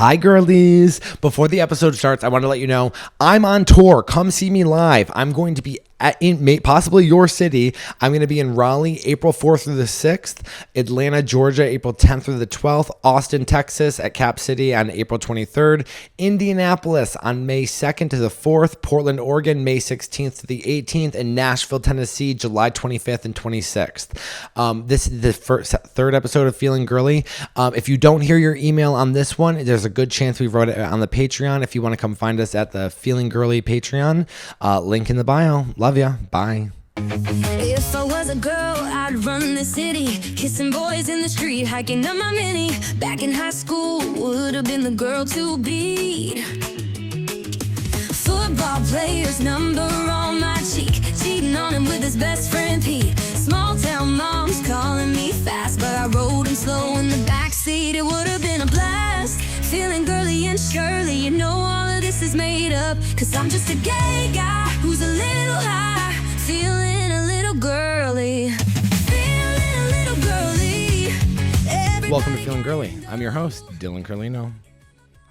Hi, girlies. Before the episode starts, I want to let you know I'm on tour. Come see me live. I'm going to be in possibly your city. I'm going to be in Raleigh, April 4th through the 6th, Atlanta, Georgia, April 10th through the 12th, Austin, Texas at Cap City on April 23rd, Indianapolis on May 2nd to the 4th, Portland, Oregon, May 16th to the 18th, and Nashville, Tennessee, July 25th and 26th. This is the third episode of Feelin Girlie. If you don't hear your email on this one, there's a good chance we wrote it on the Patreon. If you want to come find us at the Feelin Girlie Patreon, link in the bio. Love ya. Bye. If I was a girl, I'd run the city, kissing boys in the street, hiking up my mini. Back in high school, would have been the girl to beat. Football player's number on my cheek, cheating on him with his best friend Pete. Small town moms calling me fast, but I rode him slow in the backseat. It would have been a blast, feeling girly and Shirley. You know all of this is made up, cause I'm just a gay guy who's a little high, feeling a little girly, feeling a little girly. Welcome to Feelin Girlie. I'm your host, Dylan Carlino.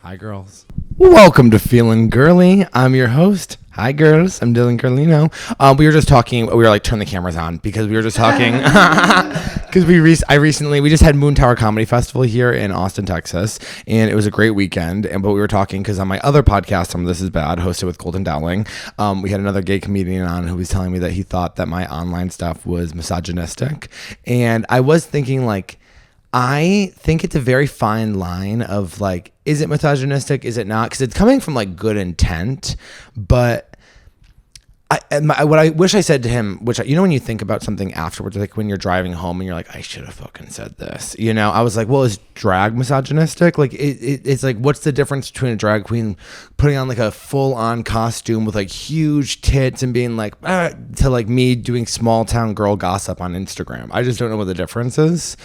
Hi, girls. Welcome to Feelin Girlie. I'm your host. Hi, girls. I'm Dylan Carlino. We were just talking. We were like, turn the cameras on because we were just talking. Because we just had Moon Tower Comedy Festival here in Austin, Texas, and it was a great weekend. But we were talking because on my other podcast, Some of This Is Bad, hosted with Golden Dowling, we had another gay comedian on who was telling me that he thought that my online stuff was misogynistic, and I was thinking like, I think it's a very fine line of like, is it misogynistic? Is it not? Because it's coming from like good intent, but what I wish I said to him, which, you know, when you think about something afterwards, like when you're driving home and you're like, I should have fucking said this, you know, I was like, well, is drag misogynistic? Like it's like, what's the difference between a drag queen putting on like a full on costume with like huge tits and being like, to like me doing small town girl gossip on Instagram? I just don't know what the difference is.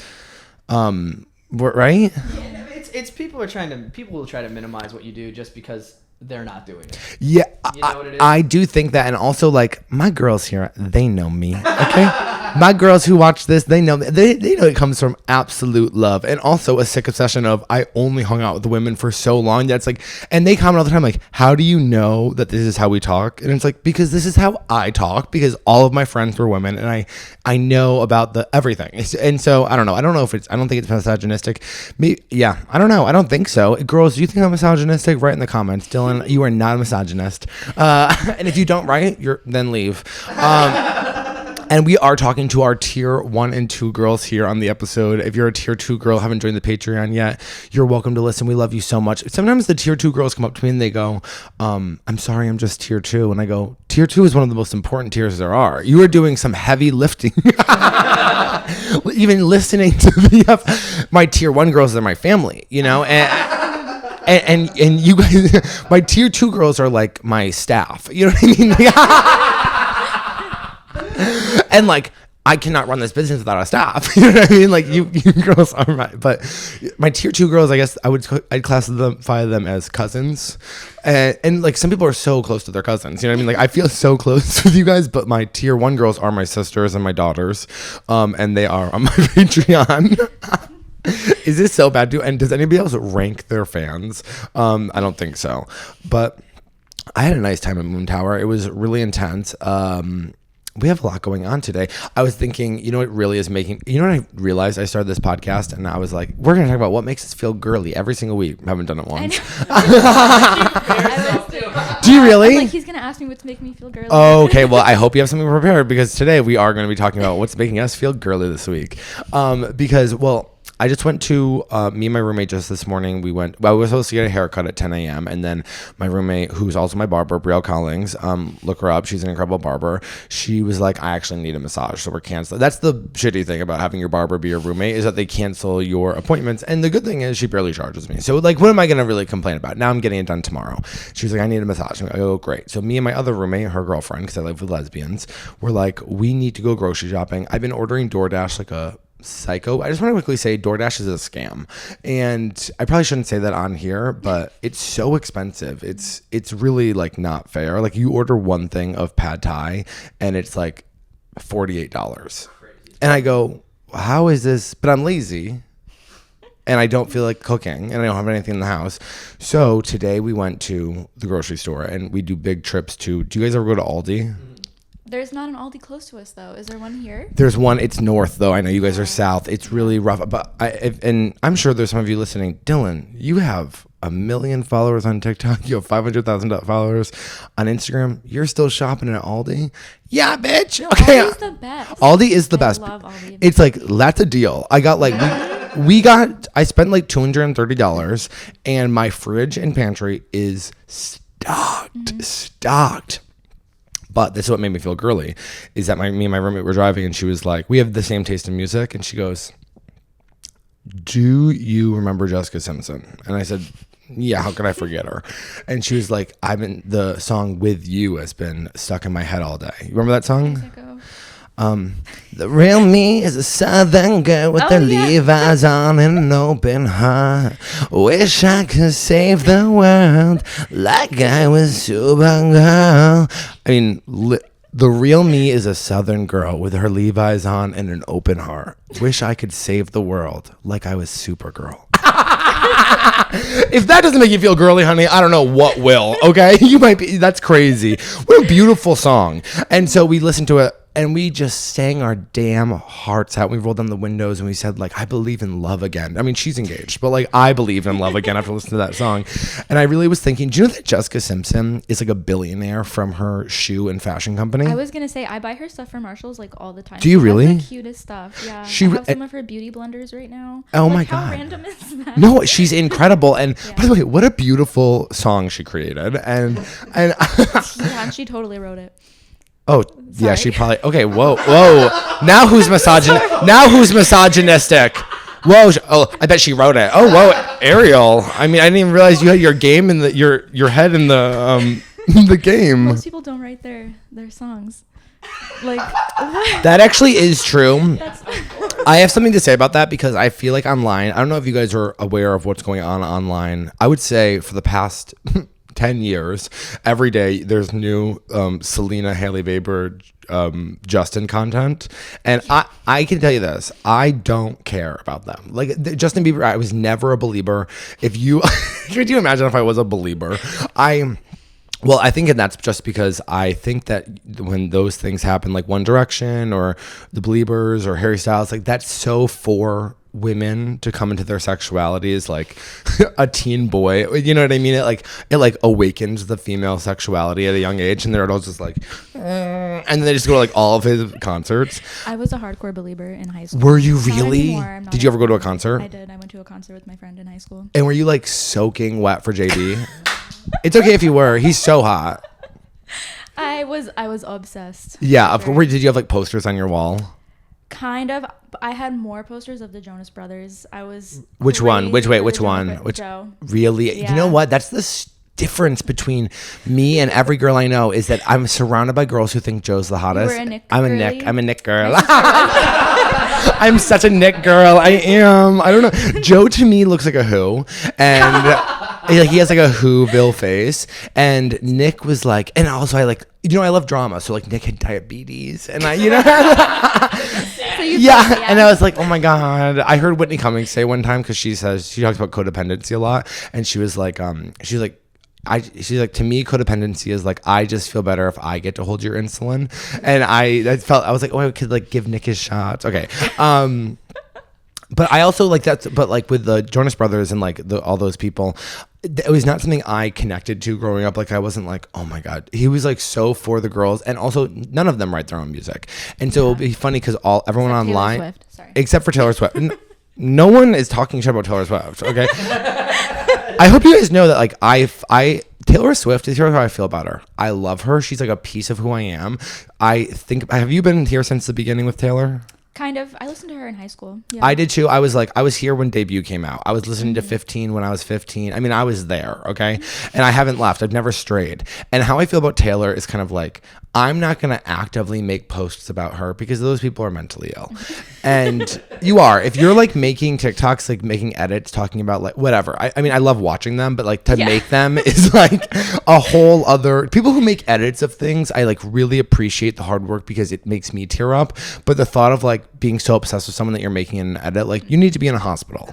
Right? Yeah, it's people will try to minimize what you do just because they're not doing it. Yeah, you know what it is? I do think that, and also like my girls here, they know me. Okay, my girls who watch this, they know me. They know it comes from absolute love, and also a sick obsession of I only hung out with women for so long. That's like, and they comment all the time like, how do you know that this is how we talk? And it's like, because this is how I talk, because all of my friends were women, and I know about the everything. And so I don't know. I don't think it's misogynistic. Yeah, I don't know. I don't think so. Girls, do you think I'm misogynistic? Write in the comments. Dylan, you are not a misogynist. And if you don't write, then leave. And we are talking to our tier 1 and 2 girls here on the episode. If you're a tier 2 girl, haven't joined the Patreon yet, you're welcome to listen. We love you so much. Sometimes the tier 2 girls come up to me and they go, I'm sorry, I'm just tier 2. And I go, tier 2 is one of the most important tiers there are. You are doing some heavy lifting. Even listening to my tier 1 girls are my family, you know? And you guys, my tier 2 girls are like my staff. You know what I mean? And like, I cannot run this business without a staff. You know what I mean? Like you girls are but my tier 2 girls, I guess I'd classify them as cousins. And like some people are so close to their cousins. You know what I mean? Like I feel so close with you guys, but my tier 1 girls are my sisters and my daughters. And they are on my Patreon. Is this so bad, and does anybody else rank their fans? I don't think so, but I had a nice time at Moon Tower. It was really intense. We have a lot going on today. I was thinking, you know what really is making, you know what I realized? I started this podcast and I was like, we're going to talk about what makes us feel girly every single week. I haven't done it once. Do you really? I'm like, he's going to ask me what's making me feel girly. Oh, okay. Well, I hope you have something prepared because today we are going to be talking about what's making us feel girly this week. Because, well, I just went to, me and my roommate just this morning, we were supposed to get a haircut at 10 a.m. And then my roommate, who's also my barber, Brielle Collings, look her up. She's an incredible barber. She was like, I actually need a massage, so we're canceling. That's the shitty thing about having your barber be your roommate is that they cancel your appointments. And the good thing is she barely charges me. So like, what am I going to really complain about? Now I'm getting it done tomorrow. She was like, I need a massage. I'm like, oh, great. So me and my other roommate, her girlfriend, because I live with lesbians, were like, we need to go grocery shopping. I've been ordering DoorDash like a psycho. I just want to quickly say DoorDash is a scam, and I probably shouldn't say that on here, but it's so expensive. It's really like not fair. Like you order one thing of pad thai and it's like $48. And I go, how is this? But I'm lazy. and I don't feel like cooking, and I don't have anything in the house. So today we went to the grocery store, and we do big trips to. Do you guys ever go to Aldi? There's not an Aldi close to us, though. Is there one here? There's one. It's north, though. I know you guys are south. It's really rough. But and I'm sure there's some of you listening. Dylan, you have 1 million followers on TikTok. You have 500,000 followers on Instagram. You're still shopping at Aldi? Yeah, bitch. Okay. Aldi's the best. Aldi is the best. I love Aldi. It's like, that's a deal. I got like, I spent like $230, and my fridge and pantry is stocked. But this is what made me feel girly, is that me and my roommate were driving, and she was like, we have the same taste in music. And she goes, do you remember Jessica Simpson? And I said, yeah, how could I forget her? And she was like, the song With You has been stuck in my head all day. You remember that song? The real me is a southern girl with the Levi's on and an open heart. Wish I could save the world like I was Supergirl. I mean, the real me is a southern girl with her Levi's on and an open heart. Wish I could save the world like I was Supergirl. If that doesn't make you feel girly, honey, I don't know what will. Okay, that's crazy. What a beautiful song. And so we listened to it, and we just sang our damn hearts out. We rolled down the windows and we said, like, I believe in love again. I mean, she's engaged, but like, I believe in love again after listening to that song. And I really was thinking, do you know that Jessica Simpson is like a billionaire from her shoe and fashion company? I was gonna say, I buy her stuff from Marshalls like all the time. Do you really? She has the cutest stuff. Yeah. I have some of her beauty blenders right now. Oh my God. God. How random is that? No, she's incredible. And by the way, what a beautiful song she created. And yeah, she totally wrote it. Oh, Sorry. yeah, she probably. Okay, whoa. Now who's misogynistic? Whoa. Oh, I bet she wrote it. Oh, whoa, Ariel. I mean, I didn't even realize you had your game in your head in the the game. Most people don't write their songs. Like, what? That actually is true. I have something to say about that, because I feel like online, I don't know if you guys are aware of what's going on online. I would say for the past 10 years, every day there's new Selena, Hailey Bieber, Justin content. And I can tell you this, I don't care about them. Like, Justin Bieber, I was never a believer. If you, could you imagine if I was a believer? Well, I think that's just because I think that when those things happen, like One Direction or the Beliebers or Harry Styles, like, that's so for women to come into their sexuality as like a teen boy. You know what I mean? It awakens the female sexuality at a young age, and they're all just like, and then they just go to like all of his concerts. I was a hardcore believer in high school. Were you really? Did you ever go to a concert? I did. I went to a concert with my friend in high school. And were you like soaking wet for JD? It's okay if you were. He's so hot. I was obsessed. Yeah, of course. Did you have like posters on your wall? Kind of. I had more posters of the Jonas Brothers. I was. Which one? Which one? Joe. Really? Yeah. You know what? That's the difference between me and every girl I know, is that I'm surrounded by girls who think Joe's the hottest. You were a Nick I'm girly? a Nick girl. I'm such a Nick girl. I am. I don't know. Joe to me looks like a Who, and he has like a Whoville face. And Nick was like, and also I love drama. So like Nick had diabetes, and yeah, and I was like, oh my God. I heard Whitney Cummings say one time, because she talks about codependency a lot, and she was like, she's like, to me, codependency is like, I just feel better if I get to hold your insulin. And I was like, oh, I could like give Nick his shots. Okay. But I also like that, but like with the Jonas Brothers and like all those people, it was not something I connected to growing up. Like, I wasn't like, oh my God, he was like so for the girls, and also none of them write their own music. And so it'll be funny because everyone Except online, Taylor Swift. Sorry. Except for Taylor Swift. No one is talking shit about Taylor Swift. Okay. I hope you guys know that like Taylor Swift is, here's how I feel about her. I love her. She's like a piece of who I am. Have you been here since the beginning with Taylor? Kind of. I listened to her in high school. Yeah. I did too. I was here when Debut came out. I was listening to 15 when I was 15. I mean, I was there, okay? And I haven't left. I've never strayed. And how I feel about Taylor is kind of like, I'm not going to actively make posts about her because those people are mentally ill. And you are. If you're like making TikToks, like making edits, talking about like whatever. I mean, I love watching them, but like to make them is like a whole other. People who make edits of things, I like really appreciate the hard work because it makes me tear up. But the thought of like being so obsessed with someone that you're making an edit, like you need to be in a hospital.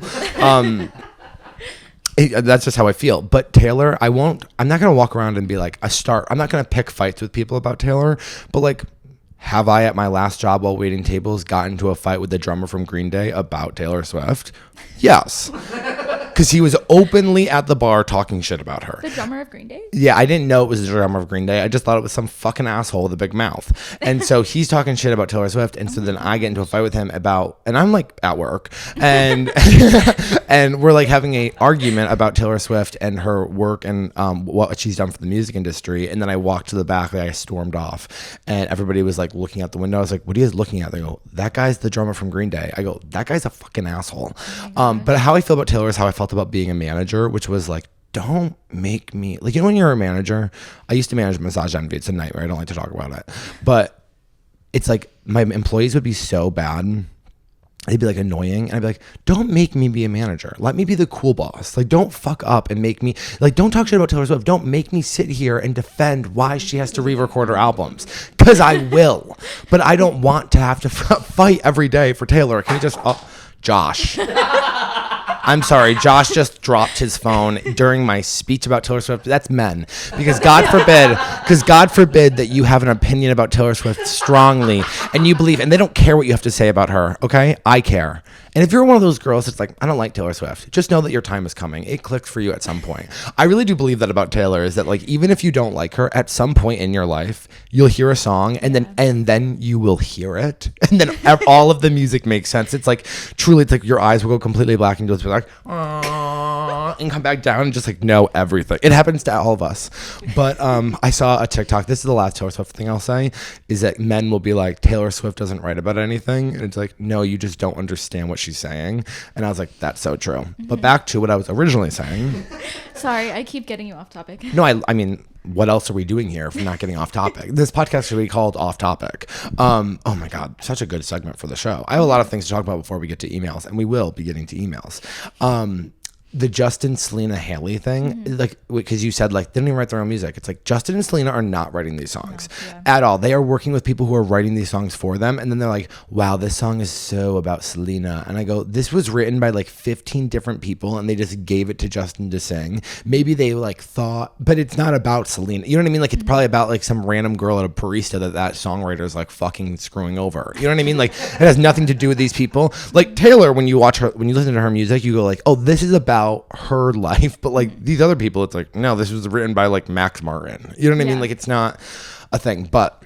That's just how I feel. But Taylor, I'm not going to walk around and be like I'm not going to pick fights with people about Taylor, but like, have I at my last job while waiting tables got into a fight with the drummer from Green Day about Taylor Swift? Yes. Because he was openly at the bar talking shit about her. The drummer of Green Day? Yeah, I didn't know it was the drummer of Green Day. I just thought it was some fucking asshole with a big mouth. And so he's talking shit about Taylor Swift. And so then I get into a fight with him and I'm like at work. And and we're like having a argument about Taylor Swift and her work and what she's done for the music industry. And then I walked to the back, like I stormed off. And everybody was like looking out the window. I was like, what are you guys looking at? They go, that guy's the drummer from Green Day. I go, that guy's a fucking asshole. But how I feel about Taylor is how I felt about being a manager, which was like, don't make me like, you know, when you're a manager, I used to manage Massage Envy. It's a nightmare. I don't like to talk about it, but it's like my employees would be so bad. They'd be like annoying. And I'd be like, don't make me be a manager. Let me be the cool boss. Like, don't fuck up and make me like, don't talk shit about Taylor Swift. Don't make me sit here and defend why she has to re-record her albums. Cause I will, but I don't want to have to fight every day for Taylor. Can you just, Josh. I'm sorry, Josh just dropped his phone during my speech about Taylor Swift. That's men. Because God forbid that you have an opinion about Taylor Swift strongly and you believe, and they don't care what you have to say about her, okay? I care. And if you're one of those girls that's like, I don't like Taylor Swift, just know that your time is coming. It clicks for you at some point. I really do believe that about Taylor, is that like, even if you don't like her, at some point in your life, you'll hear a song and then you will hear it. And then all of the music makes sense. It's like, truly, it's like your eyes will go completely black and you'll just be like, aww, and come back down and just like know everything. It happens to all of us. But I saw a TikTok. This is the last Taylor Swift thing I'll say, is that men will be like, Taylor Swift doesn't write about anything. And it's like, no, you just don't understand what she's saying. And I was like, that's so true. But back to what I was originally saying. Sorry, I keep getting you off topic. No, I mean, what else are we doing here if we're not getting off topic? This podcast should be called Off Topic. Oh my God, such a good segment for the show. I have a lot of things to talk about before we get to emails, and we will be getting to emails. The Justin, Selena, Haley thing, like, because you said like they don't even write their own music. It's like Justin and Selena are not writing these songs at all. They are working with people who are writing these songs for them, and then they're like, wow, this song is so about Selena. And I go, this was written by like 15 different people, and they just gave it to Justin to sing. Maybe they like thought, but it's not about Selena. You know what I mean? Like, it's probably about like some random girl at a barista that songwriter is like fucking screwing over. You know what I mean? Like, it has nothing to do with these people. Like Taylor, when you listen to her music, you go like, oh, this is about her life. But like these other people, it's like, no, this was written by like Max Martin. You know what I mean? Like, it's not a thing. But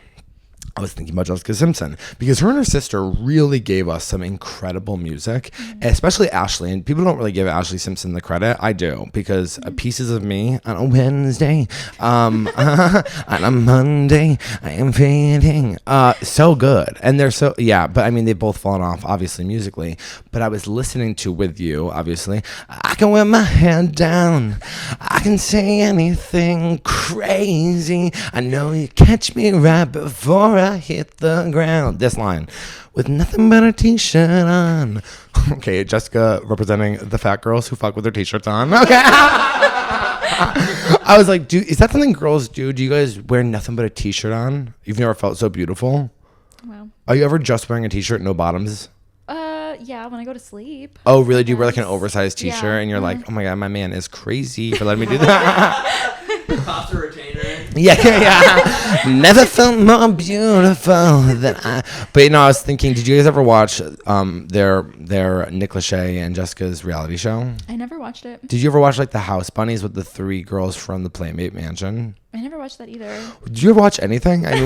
I was thinking about Jessica Simpson, because her and her sister really gave us some incredible music, especially Ashley. And people don't really give Ashley Simpson the credit. I do, because Pieces of Me on a Wednesday, on a Monday, I am fading. So good. And they're so, but I mean, they've both fallen off, obviously, musically. But I was listening to With You, obviously. I can wear my head down. I can say anything crazy. I know you catch me right before I hit the ground. This line, with nothing but a t-shirt on. Okay, Jessica representing the fat girls who fuck with their t-shirts on. Okay. I was like, is that something girls do? Do you guys wear nothing but a t-shirt on? You've never felt so beautiful? Wow. Are you ever just wearing a t-shirt, no bottoms? Yeah, when I go to sleep. Oh, really? Do you wear like an oversized t-shirt and you're like, oh my God, my man is crazy for letting me do that? Pops a retainer. Yeah. Never felt more beautiful than I. But you know, I was thinking, did you guys ever watch their Nick Lachey and Jessica's reality show? I never watched it. Did you ever watch like the House Bunnies with the 3 girls from the Playmate Mansion? I never watched that either. Did you ever watch anything? I mean,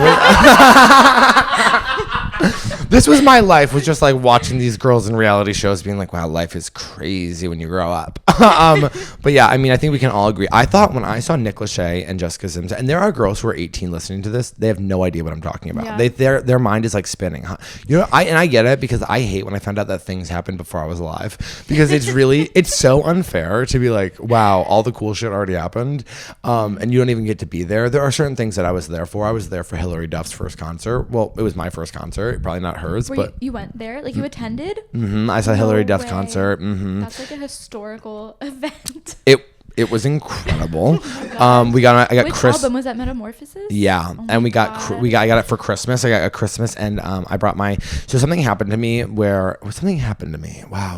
this was my life, was just like watching these girls in reality shows being like, wow, life is crazy when you grow up. But yeah, I mean, I think we can all agree. I thought when I saw Nick Lachey and Jessica Simpson, and there are girls who are 18 listening to this, they have no idea what I'm talking about. Yeah. Their mind is like spinning. Huh? You know, I get it, because I hate when I found out that things happened before I was alive, because it's so unfair to be like, wow, all the cool shit already happened, and you don't even get to be there. There are certain things that I was there for. I was there for Hillary Duff's first concert. Well, it was my first concert, probably not hers, but you went there? Like, you attended? I saw Hillary No Duff way. concert. That's like a historical event. It was incredible. Oh I got Which Chris. album was that? Metamorphosis? Yeah, Oh and my I got it for Christmas. I got a Christmas, and I brought so something happened to me Wow,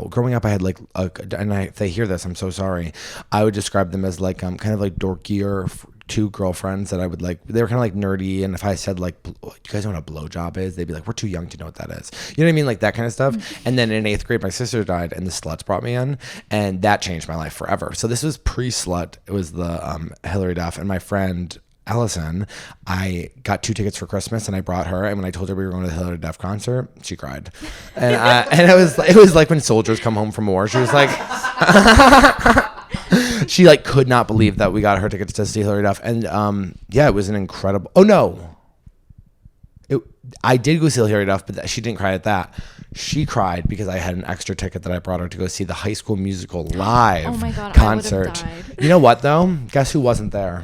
growing up, I had if they hear this, I'm so sorry. I would describe them as like kind of like dorkier two girlfriends that I would like. They were kind of like nerdy, and if I said like, "You guys know what a blowjob is?" They'd be like, "We're too young to know what that is." You know what I mean? Like that kind of stuff. And then in 8th grade, my sister died, and the sluts brought me in, and that changed my life forever. So this was pre-slut. It was the Hillary Duff, and my friend Allison, I got 2 tickets for Christmas, and I brought her. And when I told her we were going to the Hillary Duff concert, she cried. And it was like when soldiers come home from war. She was like. She like could not believe that we got her tickets to see Hillary Duff, and yeah, it was an incredible. Oh no, I did go see Hillary Duff, but she didn't cry at that. She cried because I had an extra ticket that I brought her to go see the High School Musical live Oh my God, concert. I would have died. You know what though? Guess who wasn't there?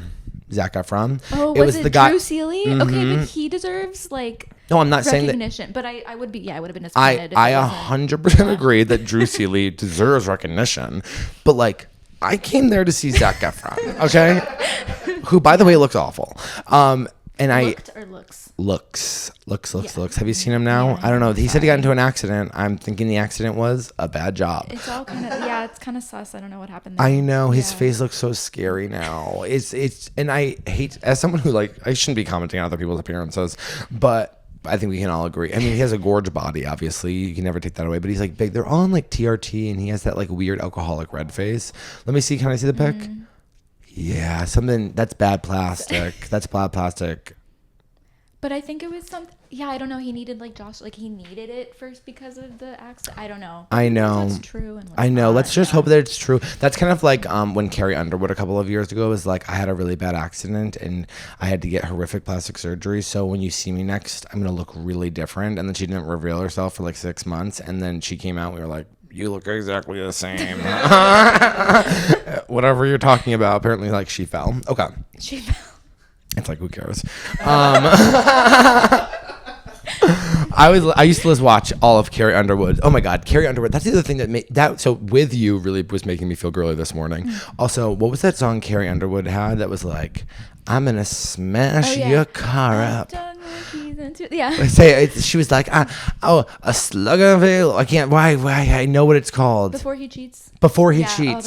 Zac Efron. Oh, it was the guy. Drew Seeley? Okay, but he deserves like. No, I'm not saying that. Recognition, but I would be. Yeah, I would have been disappointed. I if it wasn't. 100% agree that Drew Seeley deserves recognition, but like I came there to see Zac Efron, okay, who by the way looks awful. And I looks. Have you seen him now? Yeah, I don't know. He said he got into an accident. I'm thinking the accident was a bad job. It's all kind of it's kind of sus. I don't know what happened there. I know his face looks so scary now. It's and I hate, as someone who like, I shouldn't be commenting on other people's appearances, but I think we can all agree. I mean, he has a gorge body, obviously. You can never take that away. But he's like big. They're all on like TRT, and he has that like weird alcoholic red face. Let me see. Can I see the pic? Yeah, something that's bad plastic. That's bad plastic. But I think it was something. Yeah, I don't know. He needed like Josh. Like he needed it first because of the accident. I don't know. I know. That's true. And I know. Let's just hope that it's true. That's kind of like when Carrie Underwood a couple of years ago was like, I had a really bad accident and I had to get horrific plastic surgery. So when you see me next, I'm gonna look really different. And then she didn't reveal herself for like 6 months, and then she came out. We were like, you look exactly the same. Whatever you're talking about. Apparently, like she fell. Okay. She fell. It's like, who cares? I used to watch all of Carrie Underwood. Oh my God, Carrie Underwood. That's the other thing that made that. So With You really was making me feel girly this morning. Also, what was that song Carrie Underwood had that was like, I'm gonna smash your car up. She was like, a slug of ale. I can't. Why? I know what it's called. Before He Cheats.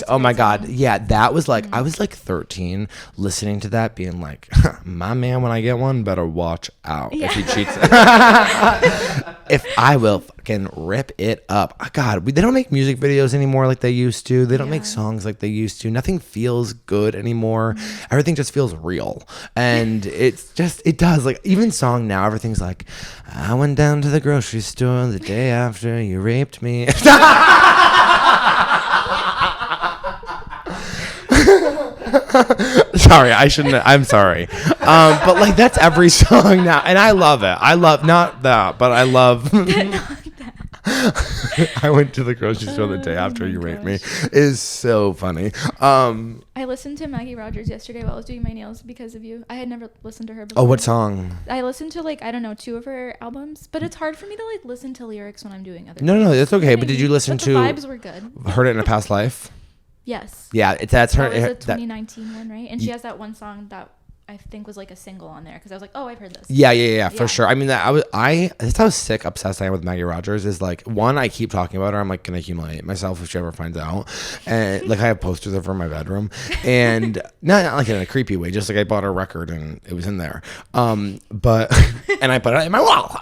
Oh my God. Yeah, that was like, I was like 13 listening to that, being like, my man, when I get one, better watch out if he cheats. If I will fucking rip it up. God, they don't make music videos anymore like they used to. They don't make songs like they used to. Nothing feels good anymore. Everything just feels real. And it does. Like, even song now, everything's like, I went down to the grocery store the day after you raped me. Sorry, I shouldn't. I'm sorry. But like, that's every song now, and I love it. I love not that, but I love. I went to the grocery store the day after you raped me. Is so funny. I listened to Maggie Rogers yesterday while I was doing my nails because of you. I had never listened to her before. Oh, what song? I listened to like, I don't know, 2 of her albums, but it's hard for me to like listen to lyrics when I'm doing other things. No, it's okay. But did you listen to? The vibes were good. Heard It in a Past Life? Yes. Yeah, that's her. That was a 2019 one, right? And she has that one song that I think was like a single on there because I was like, oh, I've heard this. Yeah, for sure. I mean, that's how sick obsessed I am with Maggie Rogers. Is like, one, I keep talking about her. I'm like gonna humiliate myself if she ever finds out. And like, I have posters of her in my bedroom, and not like in a creepy way. Just like I bought her record and it was in there. But and I put it in my wall.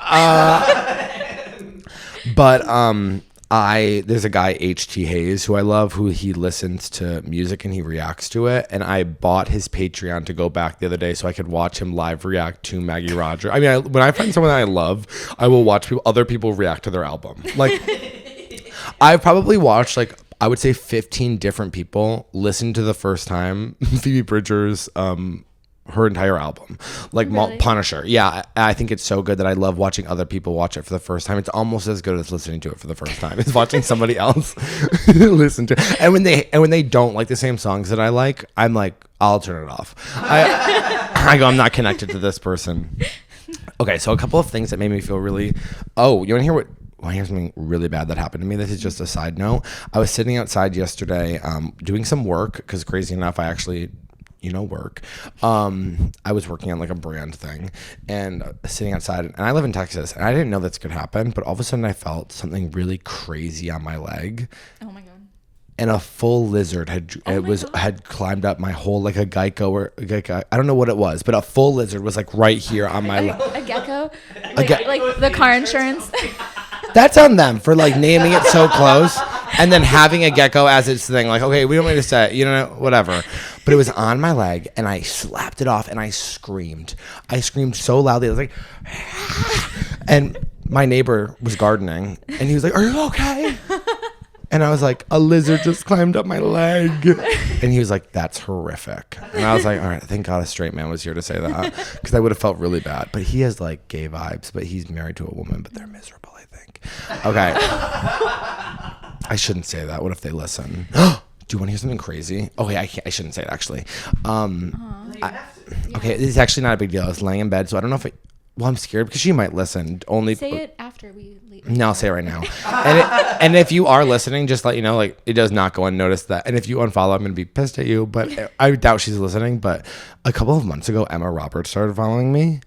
There's a guy, H.T. Hayes, who I love, who he listens to music and he reacts to it. And I bought his Patreon to go back the other day so I could watch him live react to Maggie Rogers. I mean, when I find someone that I love, I will watch other people react to their album. Like, I've probably watched, like, I would say 15 different people listen to the first time Phoebe Bridgers' her entire album, like really? Punisher. Yeah, I think it's so good that I love watching other people watch it for the first time. It's almost as good as listening to it for the first time. It's watching somebody else listen to it. And when they don't like the same songs that I like, I'm like, I'll turn it off. I go, I'm not connected to this person. Okay, so a couple of things that made me feel really. Oh, you want to hear what? Well, here's something really bad that happened to me. This is just a side note. I was sitting outside yesterday, doing some work because crazy enough, I actually, work. I was working on like a brand thing and sitting outside, and I live in Texas, and I didn't know this could happen, but all of a sudden I felt something really crazy on my leg. Oh my god. And a full lizard had climbed up my whole, like a gecko or I don't know what it was, but a full lizard was like right here on my leg. A gecko? Like the car insurance? That's on them for like naming it so close and then having a gecko as its thing. Like, okay, we don't need to say, whatever. But it was on my leg, and I slapped it off, and I screamed. I screamed so loudly. I was like, and my neighbor was gardening, and he was like, "Are you okay?" And I was like, "A lizard just climbed up my leg." And he was like, "That's horrific." And I was like, "All right, thank God a straight man was here to say that," because I would have felt really bad. But he has like gay vibes, but he's married to a woman, but they're miserable, I think. Okay. I shouldn't say that. What if they listen? Do you want to hear something crazy? Okay, I shouldn't say it, actually. Okay, this is actually not a big deal. I was laying in bed, so I don't know if I'm scared because she might listen. Say it after we leave. No, I'll say it right now. And if you are listening, just let you know, like, it does not go unnoticed that. And if you unfollow, I'm going to be pissed at you. But I doubt she's listening. But a couple of months ago, Emma Roberts started following me.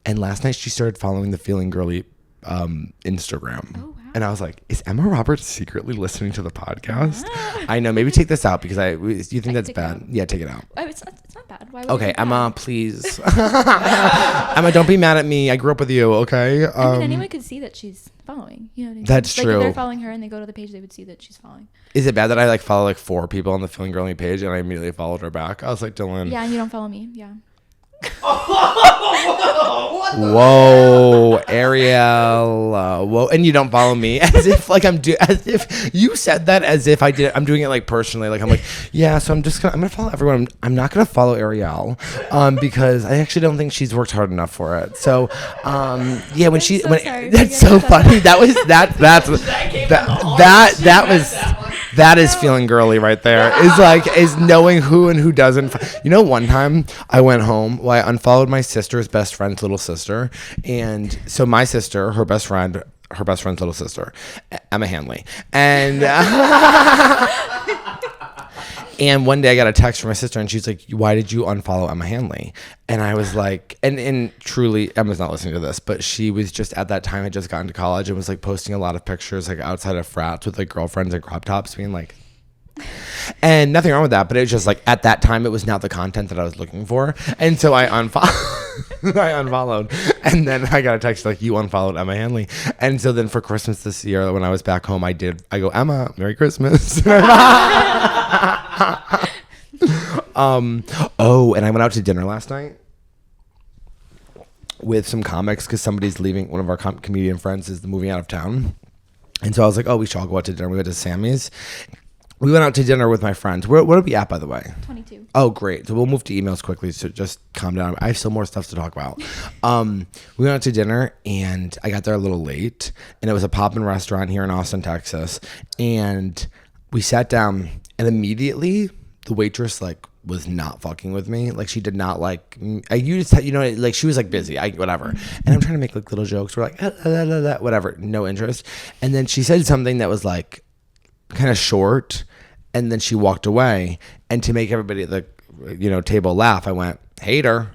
And last night, she started following the Feelin Girlie Instagram. Oh, wow. And I was like, is Emma Roberts secretly listening to the podcast? I know. Maybe take this out because you think that's bad. Yeah, take it out. Oh, it's not bad. Why would Okay, it be Emma, bad? please. Emma, don't be mad at me. I grew up with you, okay? I mean, anyone could see that she's following. You know what I mean? That's like true. If they're following her and they go to the page, they would see that she's following. Is it bad that I like follow like 4 people on the Feelin Girlie page and I immediately followed her back? I was like, Dylan. Yeah, and you don't follow me. Yeah. Whoa, Ariel. Whoa, and you don't follow me as if like as if you said that as if I did. I'm doing it like personally. Like I'm like, yeah. So I'm gonna follow everyone. I'm not gonna follow Ariel, because I actually don't think she's worked hard enough for it. So, yeah. That's so funny. That is Feelin Girlie right there. Is knowing who and who doesn't. One time I went home. Well, I unfollowed my sister's best friend's little sister, and so my sister, her best friend's little sister, Emma Hanley, and and one day I got a text from my sister, and she's like, "Why did you unfollow Emma Hanley?" And I was like, and truly, Emma's not listening to this, but she was just at that time had just gotten to college and was like posting a lot of pictures like outside of frats with like girlfriends and crop tops, being like. And nothing wrong with that, but it was just like at that time it was not the content that I was looking for, and so I unfollowed, and then I got a text like, you unfollowed Emma Hanley. And so then for Christmas this year when I was back home, I go, Emma, Merry Christmas. And I went out to dinner last night with some comics because somebody's leaving. One of our comedian friends is moving out of town, and so I was like, oh, we should all go out to dinner. We went to Sammy's. We went out to dinner with my friends. What are we at, by the way? 22. Oh, great. So we'll move to emails quickly, so just calm down. I have still more stuff to talk about. We went out to dinner, and I got there a little late, and it was a poppin' restaurant here in Austin, Texas. And we sat down, and immediately the waitress, like, was not fucking with me. Like, she did not like, like, she was, like, busy. Whatever. And I'm trying to make, like, little jokes. We're like, whatever. No interest. And then she said something that was, like, kind of short, and then she walked away, and to make everybody at the table laugh, I went, hater.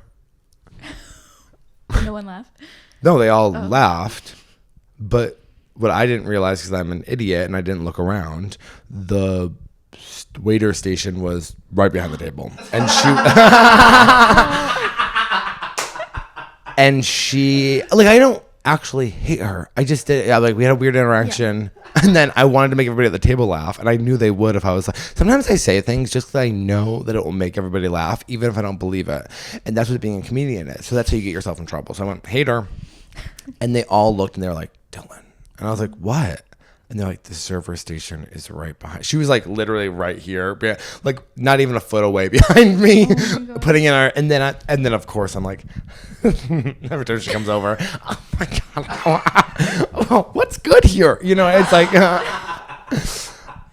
No one laughed? No, they all laughed, but what I didn't realize, because I'm an idiot and I didn't look around, the waiter station was right behind the table, and she like, I don't actually hate her. I just did. Yeah, like, we had a weird interaction, and then I wanted to make everybody at the table laugh, and I knew they would if I was like. Sometimes I say things just because I know that it will make everybody laugh, even if I don't believe it, and that's what being a comedian is. So that's how you get yourself in trouble. So I went, hater, and they all looked, and they were like, Dylan, and I was like, what? And they're like, the server station is right behind. She was like literally right here, like not even a foot away behind me, putting in our. And then of course I'm like, every time she comes over, oh my god, what's good here? It's like,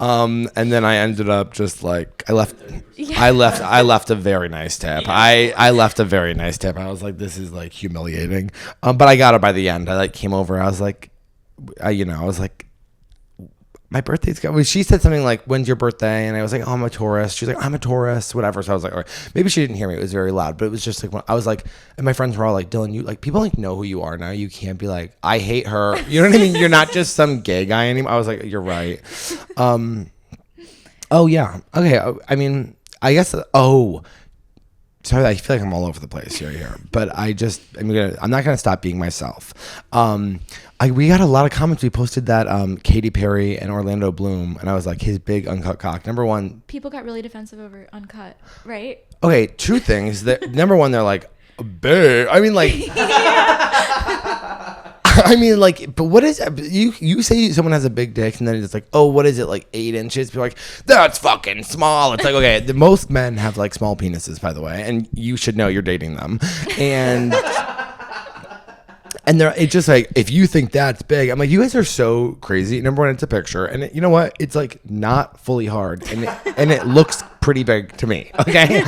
And then I ended up just like I left a very nice tip. I left a very nice tip. I was like, this is like humiliating. But I got it by the end. I like came over. I was like, I was like, my birthday's coming. She said something like, when's your birthday? And I was like, oh, I'm a Taurus. She's like, I'm a Taurus, whatever. So I was like, all right. Maybe she didn't hear me. It was very loud, but it was just like, when I was like, and my friends were all like, Dylan, you like, people like know who you are now. You can't be like, I hate her. You know what I mean? You're not just some gay guy anymore. I was like, you're right. Oh yeah. Okay. I mean, I guess, sorry, I feel like I'm all over the place here, but I'm not gonna stop being myself. We got a lot of comments. We posted that Katy Perry and Orlando Bloom, and I was like, his big uncut cock. Number one, People got really defensive over uncut, right? okay, two things. Number one, they're like, big. I mean, like, but what is you say someone has a big dick, and then it's like, oh, what is it, like 8 inches? People are like, that's fucking small. It's like, okay, most men have like small penises, by the way, and you should know you're dating them, and. And it's just like, if you think that's big, I'm like, you guys are so crazy. Number one, it's a picture. And you know what? It's like not fully hard. And it looks pretty big to me. Okay.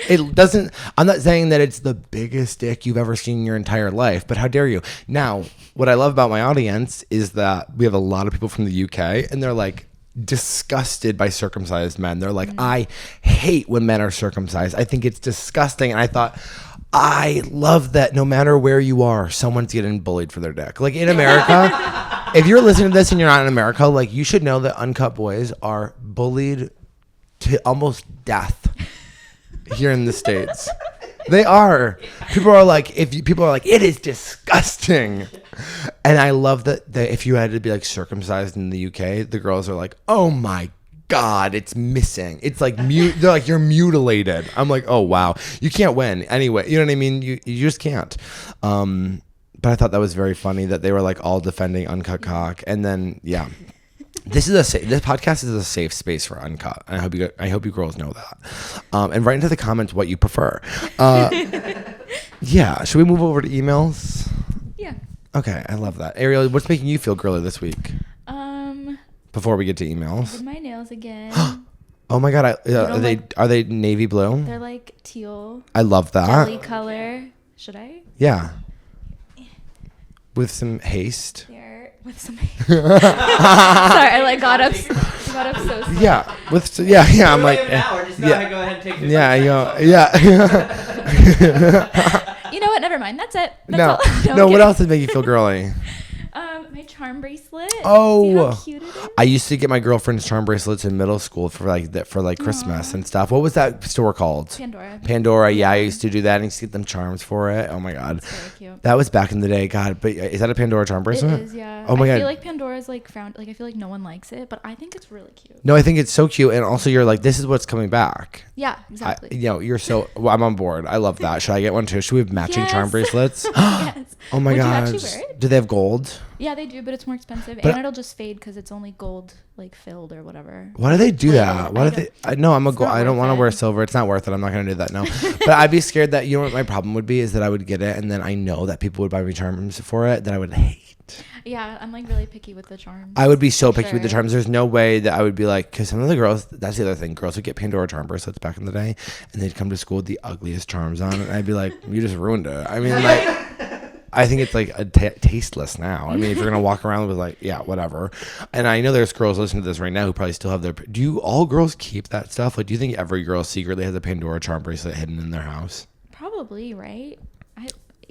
It doesn't, I'm not saying that it's the biggest dick you've ever seen in your entire life, but how dare you? Now, what I love about my audience is that we have a lot of people from the UK, and they're like, disgusted by circumcised men. They're like, I hate when men are circumcised. I think it's disgusting. And I thought, I love that no matter where you are, someone's getting bullied for their dick. Like in America, if you're listening to this and you're not in America, like you should know that uncut boys are bullied to almost death here in the States. They are. People are like, it is disgusting. And I love that if you had to be like circumcised in the UK, the girls are like, oh my God, it's missing. It's like they're like, you're mutilated. I'm like, oh wow, you can't win anyway. You know what I mean? You just can't. But I thought that was very funny that they were like all defending uncut cock, and then yeah. This podcast is a safe space for uncut. I hope you girls know that. And write into the comments what you prefer. Yeah. Should we move over to emails? Yeah. Okay, I love that. Ariel, what's making you feel girly this week? Before we get to I emails. did my nails again. Oh my God! like- are they navy blue? They're like teal, I love that. jelly color. Should I? Yeah. With some haste. Here with some. Sorry, I like got up so soon. Yeah. Yeah. I'm like. We're just yeah. gonna go ahead and take this. Yeah. You know what? Never mind. That's it. That's No. all. No. I'm What kidding. else does make you feel girly? My charm bracelet. Oh. See how cute it is? I used to get my girlfriend's charm bracelets in middle school for Christmas and stuff. What was that store called? Pandora. Yeah, I used to do that and used to get them charms for it. Oh my God. It's very cute. That was back in the day. God, but is that a Pandora charm bracelet? It is, yeah. Oh my God. I feel like Pandora's like frowned. Like I feel like no one likes it, but I think it's really cute. No, I think it's so cute. And also you're like, this is what's coming back. Yeah, exactly. You're so, well, I'm on board. I love that. Should I get one too? Should we have matching charm Yes. bracelets? Yes. Oh my Would you God. actually wear it? Do they have gold? Yeah, they do, but it's more expensive, But- and it'll just fade because it's only gold like filled or whatever. Why do they do that? I Why do they? No, it's not I don't worth want to wear it. silver. It's not worth it. I'm not gonna do that. No, but I'd be scared that, you know what my problem would be is that I would get it and then I know that people would buy me charms for it that I would hate. Yeah, I'm like really picky with the charms. I would be so For picky with the sure. charms. There's no way that I would be like, because some of the girls, that's the other thing. Girls would get Pandora charm bracelets back in the day, and they'd come to school with the ugliest charms on, and I'd be like, you just ruined it. I mean, like. I think it's like tasteless now. I mean, if you're gonna walk around with like, yeah, whatever. And I know there's girls listening to this right now who probably still have their. Do you all girls keep that stuff? Like, do you think every girl secretly has a Pandora charm bracelet hidden in their house? Probably, right?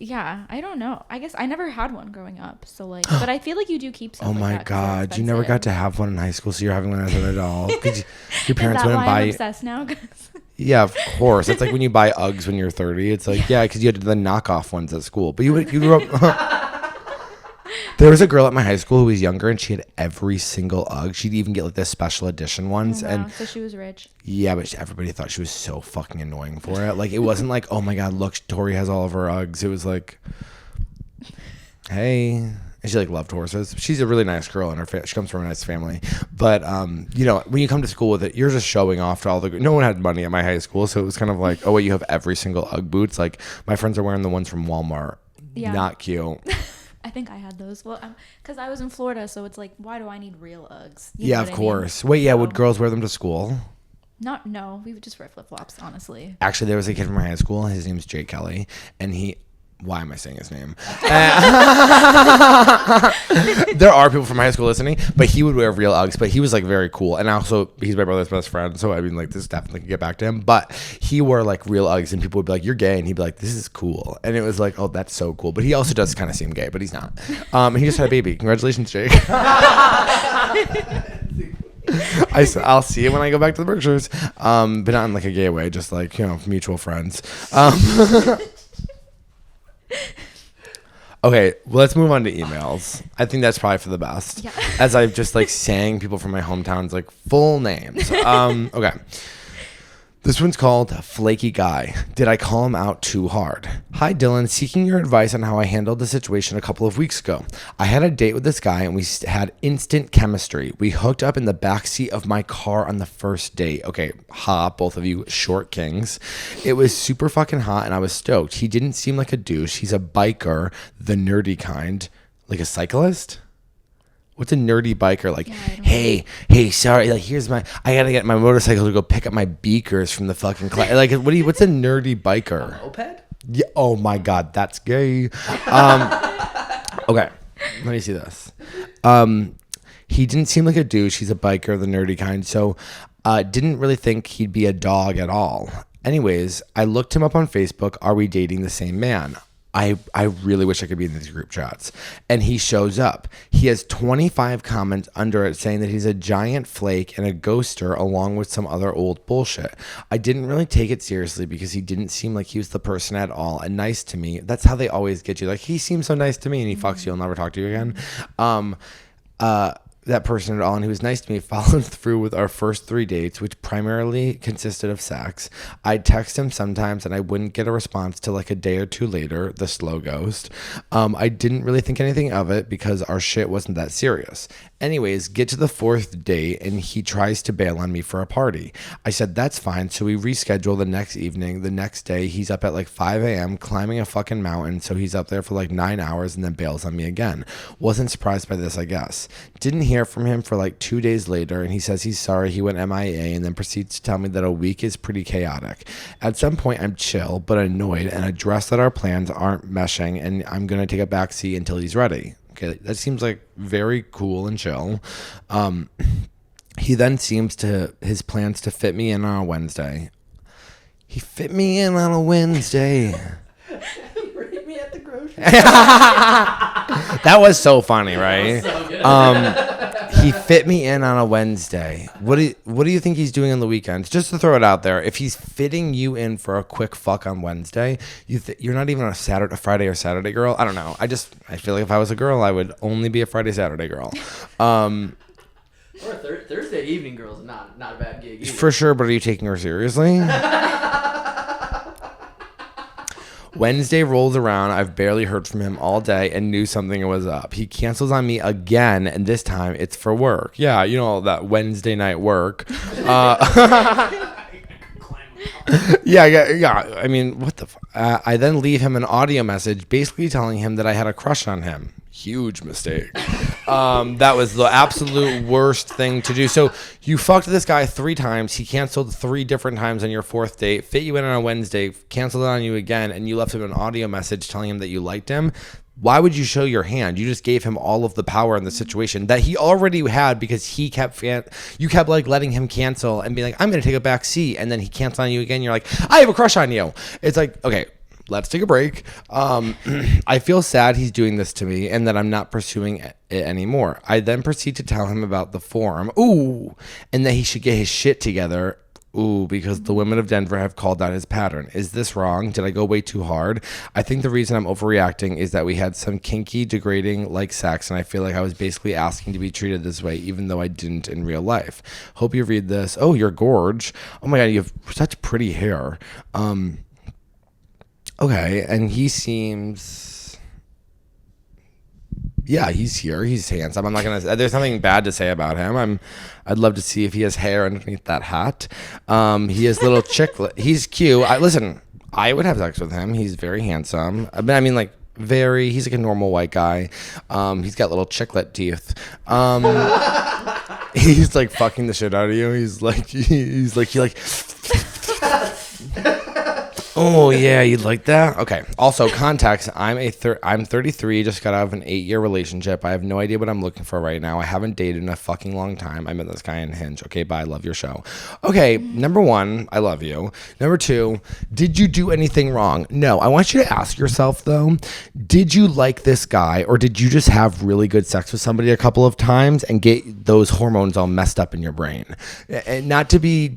I don't know. I guess I never had one growing up, so like, but I feel like you do keep some. Oh like my that 'cause they're God, you never got expensive. to have one in high school, so you're having one as an adult. Your parents Is that wouldn't why buy. I'm obsessed now? 'Cause- Yeah, of course. It's like when you buy Uggs when you're 30. It's like, yeah, because you had the knockoff ones at school. But you grew up. There was a girl at my high school who was younger, and she had every single Ugg. She'd even get like the special edition ones. Oh, wow. And So she was rich. yeah, but everybody thought she was so fucking annoying for it. Like, it wasn't like, oh my God, look, Tori has all of her Uggs. It was like, hey. And she like loved horses. She's a really nice girl, and she comes from a nice family. But you know, when you come to school with it, you're just showing off to all the. No one had money at my high school, so it was kind of like, oh wait, you have every single UGG boots. Like my friends are wearing the ones from Walmart. Yeah. Not cute. I think I had those. Well, because I was in Florida, so it's like, why do I need real Uggs? You know Yeah, what of I mean? course. Wait, yeah, would So- girls wear them to school? No, we would just wear flip flops, honestly. Actually, there was a kid from my high school. His name's Jay Kelly, and he. Why am I saying his name? There are people from my high school listening, but he would wear real Uggs. But he was like very cool, and also he's my brother's best friend. So I mean, like this definitely could get back to him. But he wore like real Uggs, and people would be like, "You're gay," and he'd be like, "This is cool," and it was like, "Oh, that's so cool." But he also does kind of seem gay, but he's not. He just had a baby. Congratulations, Jake. I'll see you when I go back to the Berkshires, but not in like a gay way, just like mutual friends. Okay, well, let's move on to emails. I think that's probably for the best. Yeah. As I've just like saying people from my hometowns like full names. Okay. This one's called Flaky Guy. Did I call him out too hard? Hi, Dylan. Seeking your advice on how I handled the situation a couple of weeks ago. I had a date with this guy and we had instant chemistry. We hooked up in the backseat of my car on the first date. Okay, both of you short kings. It was super fucking hot and I was stoked. He didn't seem like a douche. He's a biker, the nerdy kind. Like a cyclist? What's a nerdy biker like? Yeah, I don't hey, sorry. Like, I gotta get my motorcycle to go pick up my beakers from the fucking class. Like, what's a nerdy biker? Moped? Yeah. Oh my God, that's gay. Okay, let me see this. He didn't seem like a douche. He's a biker, the nerdy kind. So, didn't really think he'd be a dog at all. Anyways, I looked him up on Facebook. Are we dating the same man? I really wish I could be in these group chats. And he shows up. He has 25 comments under it saying that he's a giant flake and a ghoster along with some other old bullshit. I didn't really take it seriously because he didn't seem like he was the person at all and nice to me. That's how they always get you. Like, he seems so nice to me and he fucks you. I'll never talk to you again. That person at all, and he was nice to me, followed through with our first 3 dates, which primarily consisted of sex. I'd text him sometimes and I wouldn't get a response till like a day or two later, the slow ghost. I didn't really think anything of it because our shit wasn't that serious. Anyways, get to the 4th date and he tries to bail on me for a party. I said that's fine, so we reschedule the next evening. The next day, he's up at like 5 a.m. climbing a fucking mountain, so he's up there for like 9 hours and then bails on me again. Wasn't surprised by this, I guess. Didn't hear from him for like 2 days later, and he says he's sorry he went MIA and then proceeds to tell me that a week is pretty chaotic. At some point, I'm chill but annoyed and address that our plans aren't meshing and I'm going to take a backseat until he's ready. Okay, that seems like very cool and chill. He then seems to his plans to fit me in on a Wednesday. He fit me in on a Wednesday. Meet me at the grocery store. That was so funny, right? So good. He fit me in on a Wednesday. What do you think he's doing on the weekends? Just to throw it out there, if he's fitting you in for a quick fuck on Wednesday, you're not even a Friday or Saturday girl. I don't know. I feel like if I was a girl, I would only be a Friday, Saturday girl. Or Thursday evening girls, not a bad gig either. For sure, but are you taking her seriously? Wednesday rolls around. I've barely heard from him all day and knew something was up. He cancels on me again, and this time it's for work. Yeah, that Wednesday night work. Yeah. I mean, what the I then leave him an audio message basically telling him that I had a crush on him. Huge mistake. That was the absolute worst thing to do. So you fucked this guy 3 times. He canceled 3 different times on your 4th date, fit you in on a Wednesday, canceled it on you again, and you left him an audio message telling him that you liked him. Why would you show your hand? You just gave him all of the power in the situation that he already had because you kept like letting him cancel and be like, I'm going to take a back seat. And then he canceled on you again. You're like, I have a crush on you. It's like, okay, let's take a break. I feel sad he's doing this to me and that I'm not pursuing it anymore. I then proceed to tell him about the forum. Ooh, and that he should get his shit together. Ooh, because the women of Denver have called out his pattern. Is this wrong? Did I go way too hard? I think the reason I'm overreacting is that we had some kinky, degrading like sex, and I feel like I was basically asking to be treated this way, even though I didn't in real life. Hope you read this. Oh, you're gorge. Oh my God, you have such pretty hair. Okay, and he seems... Yeah, he's here. He's handsome. I'm not gonna. There's nothing bad to say about him. I'd love to see if he has hair underneath that hat. He has little chicklet. He's cute. Listen. I would have sex with him. He's very handsome. I mean, like he's like a normal white guy. He's got little chiclet teeth. He's like fucking the shit out of you. He's like oh yeah, you'd like that? Okay. Also, context, I'm 33, just got out of an 8-year relationship. I have no idea what I'm looking for right now. I haven't dated in a fucking long time. I met this guy on Hinge. Okay, bye. Love your show. Okay, number 1, I love you. Number 2, did you do anything wrong? No. I want you to ask yourself though, did you like this guy, or did you just have really good sex with somebody a couple of times and get those hormones all messed up in your brain? And not to be...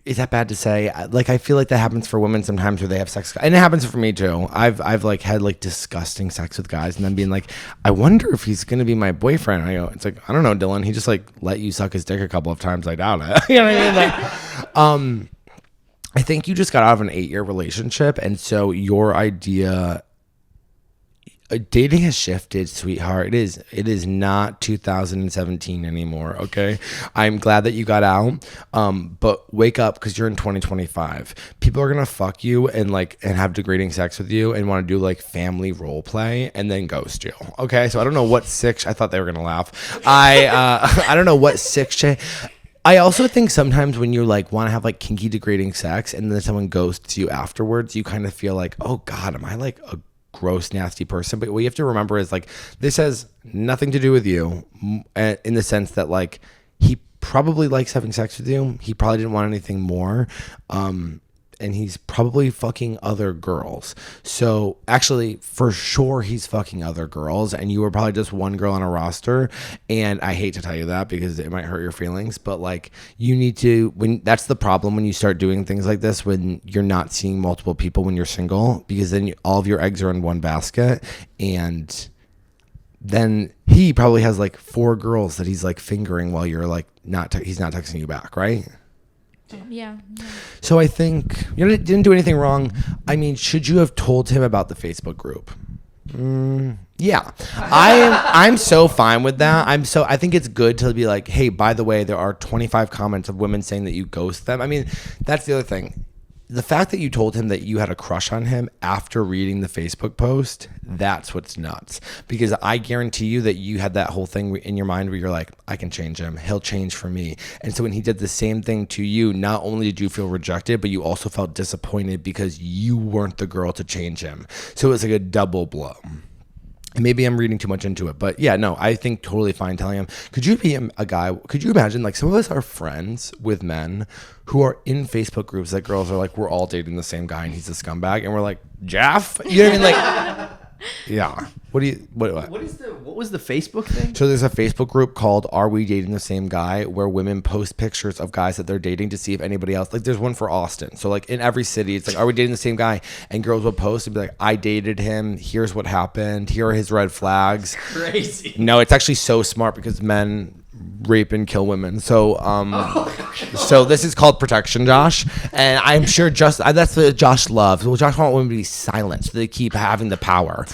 Is that bad to say? Like, I feel like that happens for women sometimes where they have sex, and it happens for me too. I've like had like disgusting sex with guys and then being like, I wonder if he's gonna be my boyfriend. And I go, it's like, I don't know, Dylan. He just like let you suck his dick a couple of times. I doubt it. You know what I mean? Like, I think you just got out of an 8-year relationship, and so your idea. Dating has shifted, sweetheart. It is not 2017 anymore. Okay, I'm glad that you got out. But wake up, because you're in 2025. People are gonna fuck you and have degrading sex with you and want to do like family role play and then ghost you. Okay, so I don't know what I thought they were gonna laugh. I don't know what I also think sometimes when you like want to have like kinky degrading sex and then someone ghosts you afterwards, you kind of feel like, oh God, am I like a gross, nasty person? But what you have to remember is like, this has nothing to do with you, in the sense that like he probably likes having sex with you. He probably didn't want anything more. And he's probably fucking other girls. So actually, for sure, he's fucking other girls. And you were probably just one girl on a roster. And I hate to tell you that because it might hurt your feelings. But like, you need to, that's the problem when you start doing things like this, when you're not seeing multiple people when you're single, because then all of your eggs are in one basket. And then he probably has like 4 girls that he's like fingering while you're like, he's not texting you back, right? Yeah. So I think you didn't do anything wrong. I mean, should you have told him about the Facebook group? Yeah, I'm so fine with that. I think it's good to be like, hey, by the way, there are 25 comments of women saying that you ghost them. I mean, that's the other thing. The fact that you told him that you had a crush on him after reading the Facebook post, that's what's nuts. Because I guarantee you that you had that whole thing in your mind where you're like, I can change him. He'll change for me. And so when he did the same thing to you, not only did you feel rejected, but you also felt disappointed because you weren't the girl to change him. So it was like a double blow. Maybe I'm reading too much into it, but yeah, no, I think totally fine telling him. Could you be a guy? Could you imagine, like, some of us are friends with men who are in Facebook groups that girls are like, we're all dating the same guy and he's a scumbag, and we're like, Jeff, you know what I mean? Like, yeah. What was the Facebook thing? So there's a Facebook group called Are We Dating the Same Guy, where women post pictures of guys that they're dating to see if anybody else, like there's one for Austin. So like in every city, it's like, are we dating the same guy? And girls will post and be like, I dated him. Here's what happened. Here are his red flags. Crazy. No, it's actually so smart because men rape and kill women. So so this is called protection, Josh. And I'm sure that's what Josh loves. Well, Josh wants women to be silent so they keep having the power.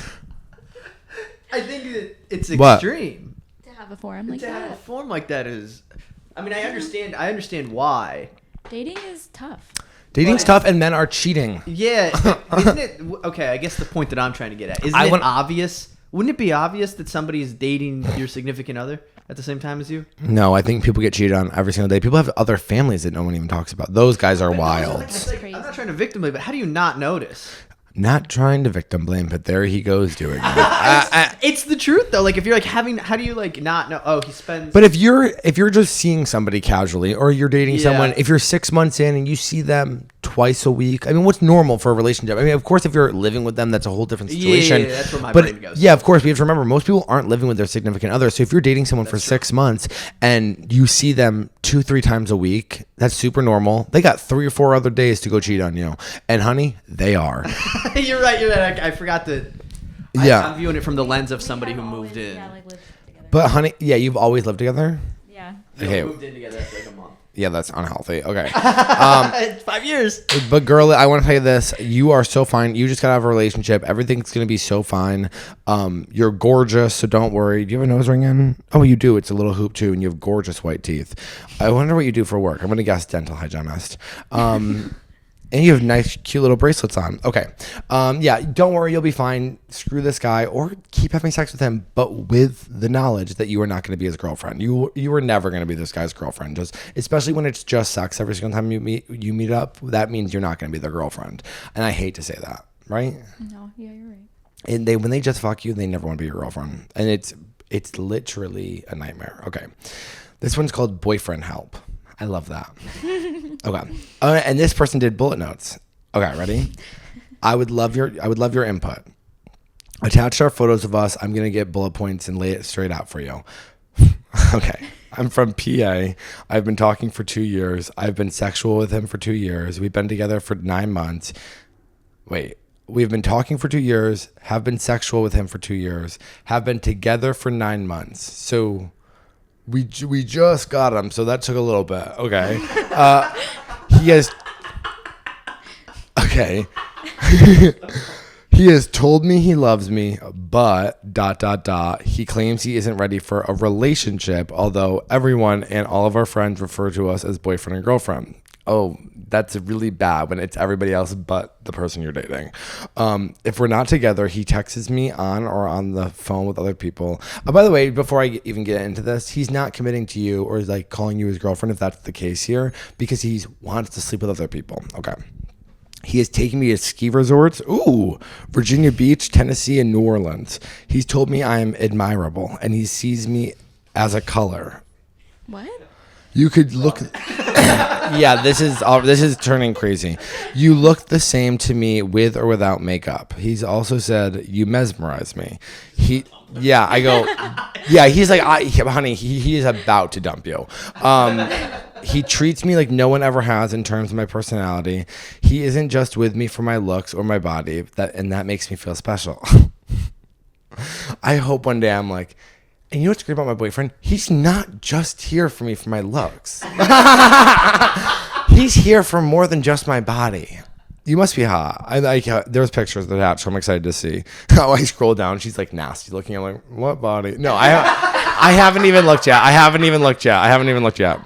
I think it's extreme. To have a forum like to that. have a form like that is, I mean, I understand why. Dating is tough. Dating's tough, and men are cheating. Yeah, isn't it? Okay, I guess the point that I'm trying to get at, isn't it obvious? Wouldn't it be obvious that somebody is dating your significant other at the same time as you? No, I think people get cheated on every single day. People have other families that no one even talks about. Those guys are wild. Like, I'm not trying to victim blame, but how do you not notice? Not trying to victim blame, but there he goes doing it. It's the truth though. Like if you're like how do you like not know? Oh, he spends. But if you're just seeing somebody casually, or you're dating someone, if you're 6 months in and you see them twice a week, I mean, what's normal for a relationship? I mean, of course, if you're living with them, that's a whole different situation. Yeah, that's where my brain goes. Yeah, of course, we have to remember most people aren't living with their significant other. So if you're dating someone for 6 months and you see them 2-3 times a week, that's super normal. They got 3 or 4 other days to go cheat on you, and honey, they are. You're right. I forgot to. Yeah, I'm viewing it from the lens of somebody who moved in. Yeah, like lived together. But honey, yeah, you've always lived together. Yeah. Okay. We moved in together after like a month. Yeah, that's unhealthy. Okay. It's 5 years. But girl, I want to tell you this. You are so fine. You just got to have a relationship. Everything's going to be so fine. You're gorgeous, so don't worry. Do you have a nose ring in? Oh, you do. It's a little hoop too, and you have gorgeous white teeth. I wonder what you do for work. I'm going to guess dental hygienist. And you have nice, cute little bracelets on. Okay. Yeah, don't worry. You'll be fine. Screw this guy or keep having sex with him, but with the knowledge that you are not going to be his girlfriend. You are never going to be this guy's girlfriend. Just especially when it's just sex every single time you meet up. That means you're not going to be their girlfriend. And I hate to say that, right? No, yeah, you're right. And when they just fuck you, they never want to be your girlfriend. And it's literally a nightmare. Okay. This one's called Boyfriend Help. I love that. Okay. And this person did bullet notes. Okay, ready? I would love your input. Attach our photos of us. I'm gonna get bullet points and lay it straight out for you. Okay. I'm from PA. I've been talking for 2 years. I've been sexual with him for 2 years. We've been together for 9 months. Wait. We've been talking for 2 years. Have been sexual with him for 2 years. Have been together for 9 months. So we just got him. So that took a little bit. Okay. He has. Okay. He has told me he loves me, but ... He claims he isn't ready for a relationship, although everyone and all of our friends refer to us as boyfriend and girlfriend. Oh, that's really bad when it's everybody else but the person you're dating. If we're not together, he texts me on the phone with other people. By the way, before I even get into this, he's not committing to you or like calling you his girlfriend if that's the case here, because he wants to sleep with other people. Okay. He has taken me to ski resorts. Ooh, Virginia Beach, Tennessee, and New Orleans. He's told me I am admirable, and he sees me as a color. What? You could look. Yeah, this is turning crazy. You look the same to me with or without makeup. He's also said you mesmerize me. I go. Yeah, he's like, honey, he is about to dump you. He treats me like no one ever has in terms of my personality. He isn't just with me for my looks or my body, and that makes me feel special. I hope one day I'm like, and you know what's great about my boyfriend? He's not just here for me for my looks. He's here for more than just my body. You must be hot. There's pictures attached, so I'm excited to see. How I scroll down, she's like nasty looking. I'm like, what body? No, I haven't even looked yet. I haven't even looked yet.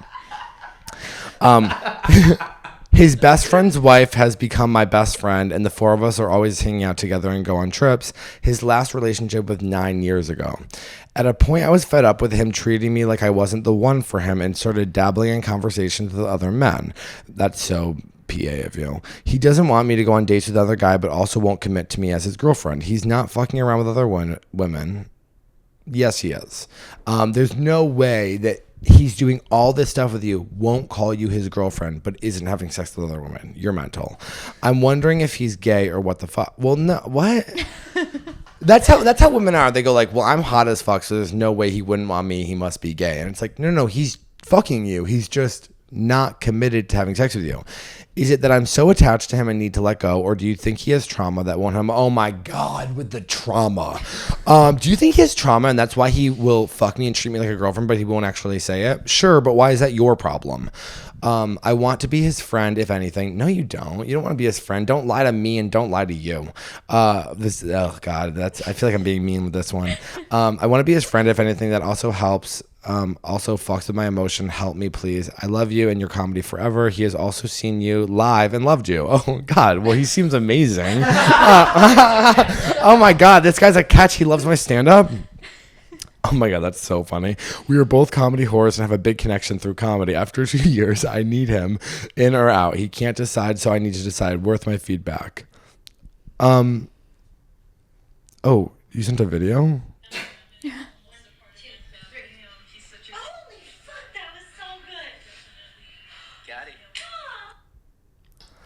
His best friend's wife has become my best friend, and the four of us are always hanging out together and go on trips. His last relationship was 9 years ago. At a point, I was fed up with him treating me like I wasn't the one for him and started dabbling in conversations with other men. That's so PA of you. He doesn't want me to go on dates with the other guy, but also won't commit to me as his girlfriend. He's not fucking around with other women. Yes, he is. There's no way that he's doing all this stuff with you, won't call you his girlfriend, but isn't having sex with other women. You're mental. I'm wondering if he's gay or what the fuck. Well, no, what? That's how women are. They go like, well, I'm hot as fuck, so there's no way he wouldn't want me. He must be gay. And it's like, no, he's fucking you. He's just not committed to having sex with you. Is it that I'm so attached to him and need to let go, or do you think he has trauma that won't have? Oh my God, with the trauma. Do you think he has trauma and that's why he will fuck me and treat me like a girlfriend, but he won't actually say it? Sure, but why is that your problem? I want to be his friend, if anything. No, you don't. You don't want to be his friend. Don't lie to me and don't lie to you. Oh God, I feel like I'm being mean with this one. I want to be his friend, if anything. That also helps. Also fucks with my emotion. Help me, please. I love you and your comedy forever. He has also seen you live and loved you. Oh God. Well, he seems amazing. Oh my God. This guy's a catch. He loves my stand-up. Oh my God, that's so funny. We are both comedy whores and have a big connection through comedy. After 2 years, I need him in or out. He can't decide, so I need to decide. Worth my feedback. Oh, you sent a video?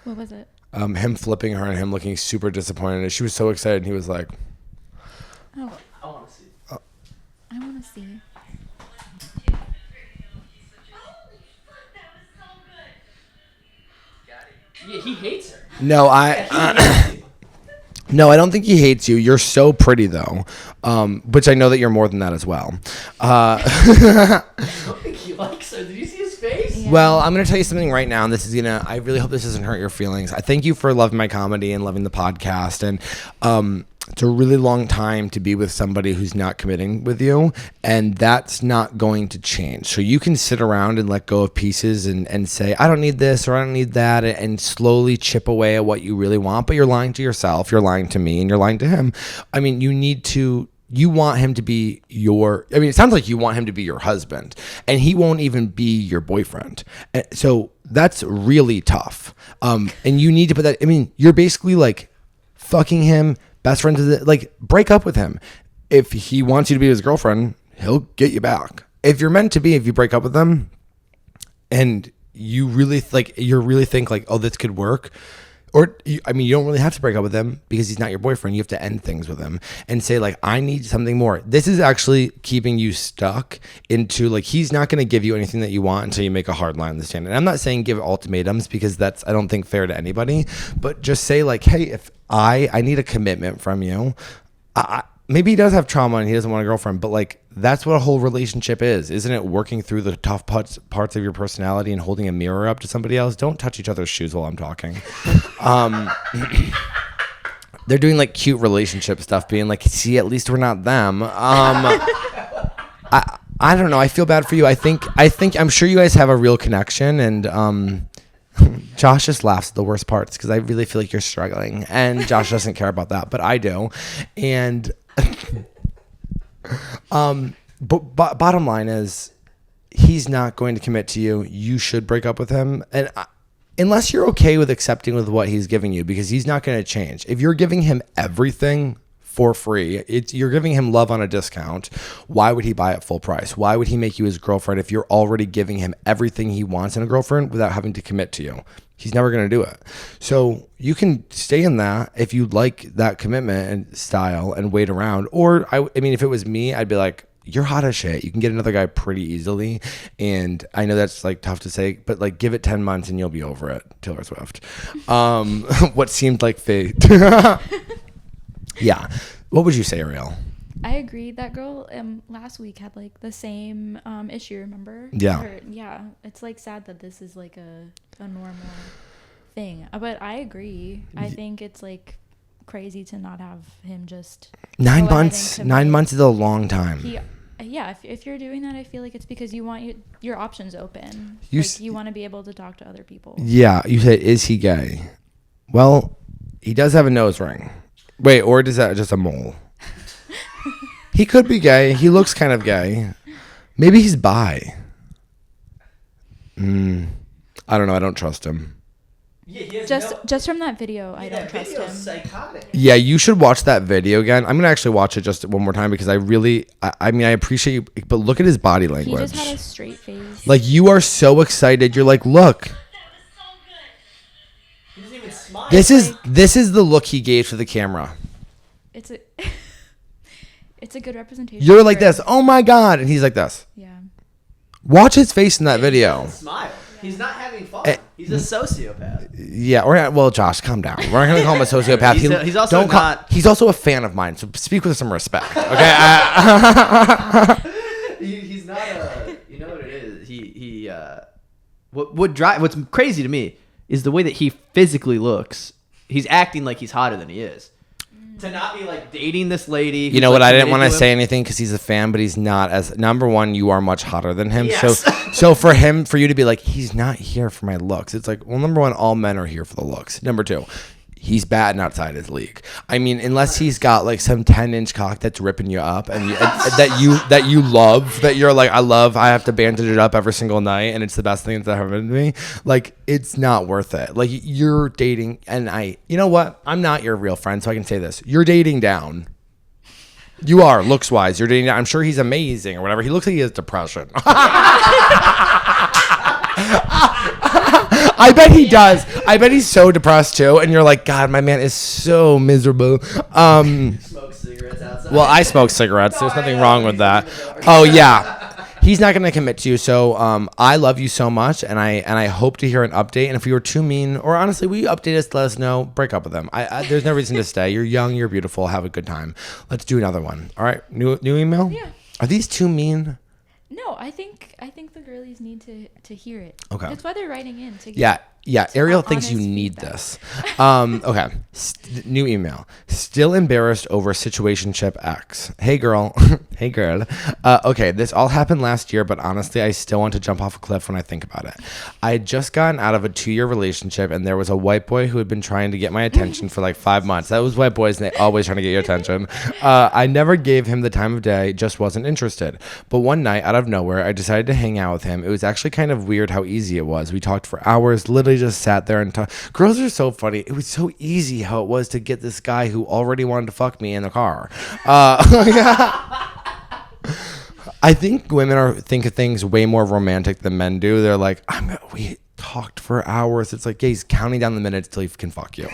What was it? Him flipping her and him looking super disappointed. And she was so excited. And he was like, "Oh, I want to see. I want to see." Yeah, he hates her. No, no, I don't think he hates you. You're so pretty though, which I know that you're more than that as well. I don't think he likes her. Did you see his face? Yeah. Well, I'm going to tell you something right now, and I really hope this doesn't hurt your feelings. I thank you for loving my comedy and loving the podcast. And It's a really long time to be with somebody who's not committing with you, and that's not going to change. So you can sit around and let go of pieces and say, I don't need this or I don't need that, and slowly chip away at what you really want, but you're lying to yourself, you're lying to me, and you're lying to him. I mean, you want him to be it sounds like you want him to be your husband, and he won't even be your boyfriend. So that's really tough. And you need to put that, you're basically like fucking him, best friends with it, like break up with him. If he wants you to be his girlfriend, he'll get you back. If you're meant to be, if you break up with them and you really think like, oh, this could work, or you don't really have to break up with him because he's not your boyfriend. You have to end things with him and say like, I need something more. This is actually keeping you stuck into like, he's not going to give you anything that you want until you make a hard line in the sand. And I'm not saying give ultimatums because that's, I don't think, fair to anybody, but just say like, hey, if I need a commitment from you. Maybe he does have trauma and he doesn't want a girlfriend, but like, that's what a whole relationship is. Isn't it working through the tough parts of your personality and holding a mirror up to somebody else? Don't touch each other's shoes while I'm talking. They're doing like cute relationship stuff, being like, see, at least we're not them. I don't know. I feel bad for you. I'm sure you guys have a real connection, and Josh just laughs at the worst parts because I really feel like you're struggling, and Josh doesn't care about that, but I do. And but bottom line is, he's not going to commit to you. You should break up with him, and unless you're okay with accepting with what he's giving you, because he's not going to change. If you're giving him everything for free, you're giving him love on a discount. Why would he buy it full price? Why would he make you his girlfriend if you're already giving him everything he wants in a girlfriend without having to commit to you? He's never going to do it. So you can stay in that if you like that commitment and style and wait around. Or if it was me, I'd be like, you're hot as shit. You can get another guy pretty easily. And I know that's like tough to say, but like give it 10 months and you'll be over it. Taylor Swift. What seemed like fate. Yeah. What would you say, Ariel? I agree. That girl last week had like the same issue, remember? Yeah. Yeah. It's like sad that this is like a normal thing. But I agree. I think it's like crazy to not have him just 9 months. 9 months is a long time. If you're doing that, I feel like it's because you want your options open. You want to be able to talk to other people. Yeah. You said, is he gay? Well, he does have a nose ring. Wait, or is that just a mole? He could be gay. He looks kind of gay. Maybe he's bi. I don't know. I don't trust him. Yeah, just from that video, I don't trust him. Psychotic. Yeah, you should watch that video again. I'm gonna actually watch it just one more time because I appreciate you, but look at his body language. He just had a straight face. Like, you are so excited. You're like, look. He doesn't even smile. This is the look he gave to the camera. It's a good representation. You're like this. Oh my God, and he's like this. Yeah. Watch his face in that video. Smile. He's not having fun. He's a sociopath. Yeah, well, Josh, calm down. We're not going to call him a sociopath. He's also not. He's also a fan of mine, so speak with some respect, okay? He's not a. You know what it is? What's crazy to me is the way that he physically looks. He's acting like he's hotter than he is. To not be like dating this lady. You know what? I didn't want to say anything because he's a fan, but he's not. As number one, you are much hotter than him. Yes. So for you to be like, he's not here for my looks. It's like, well, number one, all men are here for the looks. Number two, he's batting outside his league. I mean, unless he's got like some 10-inch cock that's ripping you up and that you love, that you're like, I have to bandage it up every single night and it's the best thing that's ever happened to me. Like, it's not worth it. Like, you're dating, and you know what? I'm not your real friend, so I can say this. You're dating down. You are, looks wise. You're dating down. I'm sure he's amazing or whatever. He looks like he has depression. I bet he does. I bet he's so depressed too. And you're like, God, my man is so miserable. Smoke cigarettes outside. Well, I smoke cigarettes. There's nothing wrong with that. Oh yeah. He's not going to commit to you. So I love you so much, and I hope to hear an update. And if you were too mean, or honestly, will you update us? Let us know. Break up with them. There's no reason to stay. You're young. You're beautiful. Have a good time. Let's do another one. All right. New email? Yeah. Are these too mean? No, I think the girlies need to hear it. Okay. That's why they're writing in. To Yeah. Ariel thinks you honest need feedback. this. Okay. New email. Still embarrassed over situationship X. Hey girl. Hey girl. Okay, this all happened last year, but honestly, I still want to jump off a cliff when I think about it. I had just gotten out of a 2-year relationship, and there was a white boy who had been trying to get my attention for like 5 months. That was white boys, and they always trying to get your attention. I never gave him the time of day, just wasn't interested. But one night, out of nowhere, I decided to hang out with him. It was actually kind of weird how easy it was. We talked for hours, literally just sat there and talked. Girls are so funny. It was so easy how it was to get this guy who already wanted to fuck me in the car. I think women think of things way more romantic than men do. They're like, we talked for hours. It's like, yeah, he's counting down the minutes till he can fuck you.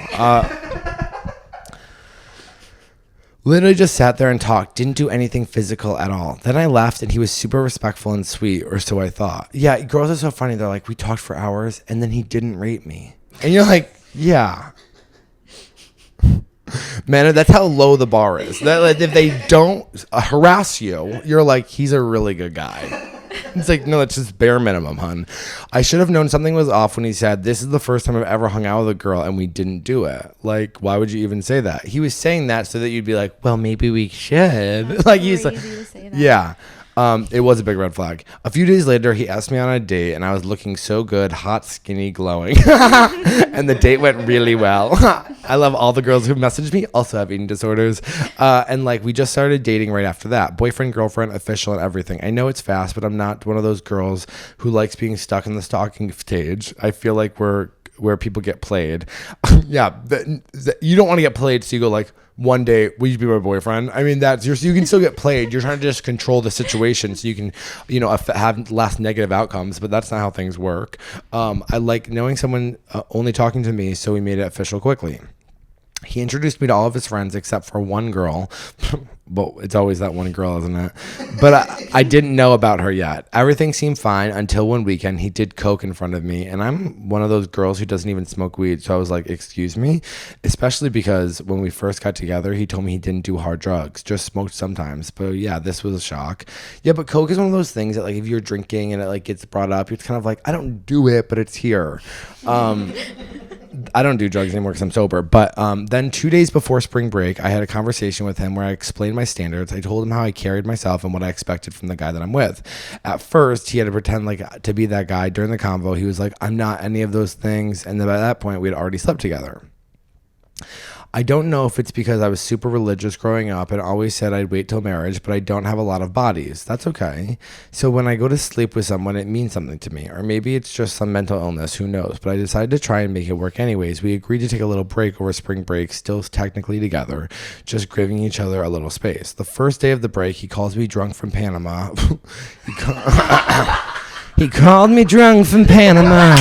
Literally just sat there and talked. Didn't do anything physical at all. Then I left, and he was super respectful and sweet, or so I thought. Yeah, girls are so funny. They're like, we talked for hours, and then he didn't rape me. And you're like, yeah. Man, that's how low the bar is. That, like, if they don't harass you, you're like, he's a really good guy. It's like, no, it's just bare minimum, hun. I should have known something was off when he said, this is the first time I've ever hung out with a girl and we didn't do it. Like, why would you even say that? He was saying that so that you'd be like, well, maybe we should. That's Like, he's like, crazy to say that. yeah. It was a big red flag. A few days later, he asked me on a date, and I was looking so good, hot, skinny, glowing. And the date went really well. I love all the girls who messaged me also have eating disorders. And like, we just started dating right after that. Boyfriend, girlfriend, official, and everything. I know it's fast, but I'm not one of those girls who likes being stuck in the stalking stage. I feel like we're where people get played. Yeah, you don't want to get played, so you go like, one day, will you be my boyfriend? I mean, you can still get played. You're trying to just control the situation so you can, have less negative outcomes, but that's not how things work. I like knowing someone only talking to me, so we made it official quickly. He introduced me to all of his friends except for one girl. But it's always that one girl, isn't it? But I didn't know about her yet. Everything seemed fine until one weekend he did coke in front of me. And I'm one of those girls who doesn't even smoke weed. So I was like, excuse me? Especially because when we first got together, he told me he didn't do hard drugs, just smoked sometimes. But yeah, this was a shock. Yeah, but coke is one of those things that like if you're drinking and it like gets brought up, it's kind of like, I don't do it, but it's here. I don't do drugs anymore because I'm sober. But then 2 days before spring break, I had a conversation with him where I explained my standards. I told him how I carried myself and what I expected from the guy that I'm with. At first, he had to pretend like to be that guy. During the convo, he was like, I'm not any of those things. And then by that point, we had already slept together. I don't know if it's because I was super religious growing up and always said I'd wait till marriage, but I don't have a lot of bodies. That's okay. So when I go to sleep with someone, it means something to me. Or maybe it's just some mental illness, who knows. But I decided to try and make it work anyways. We agreed to take a little break over spring break, still technically together, just giving each other a little space. The first day of the break, he calls me drunk from Panama. He called me drunk from Panama.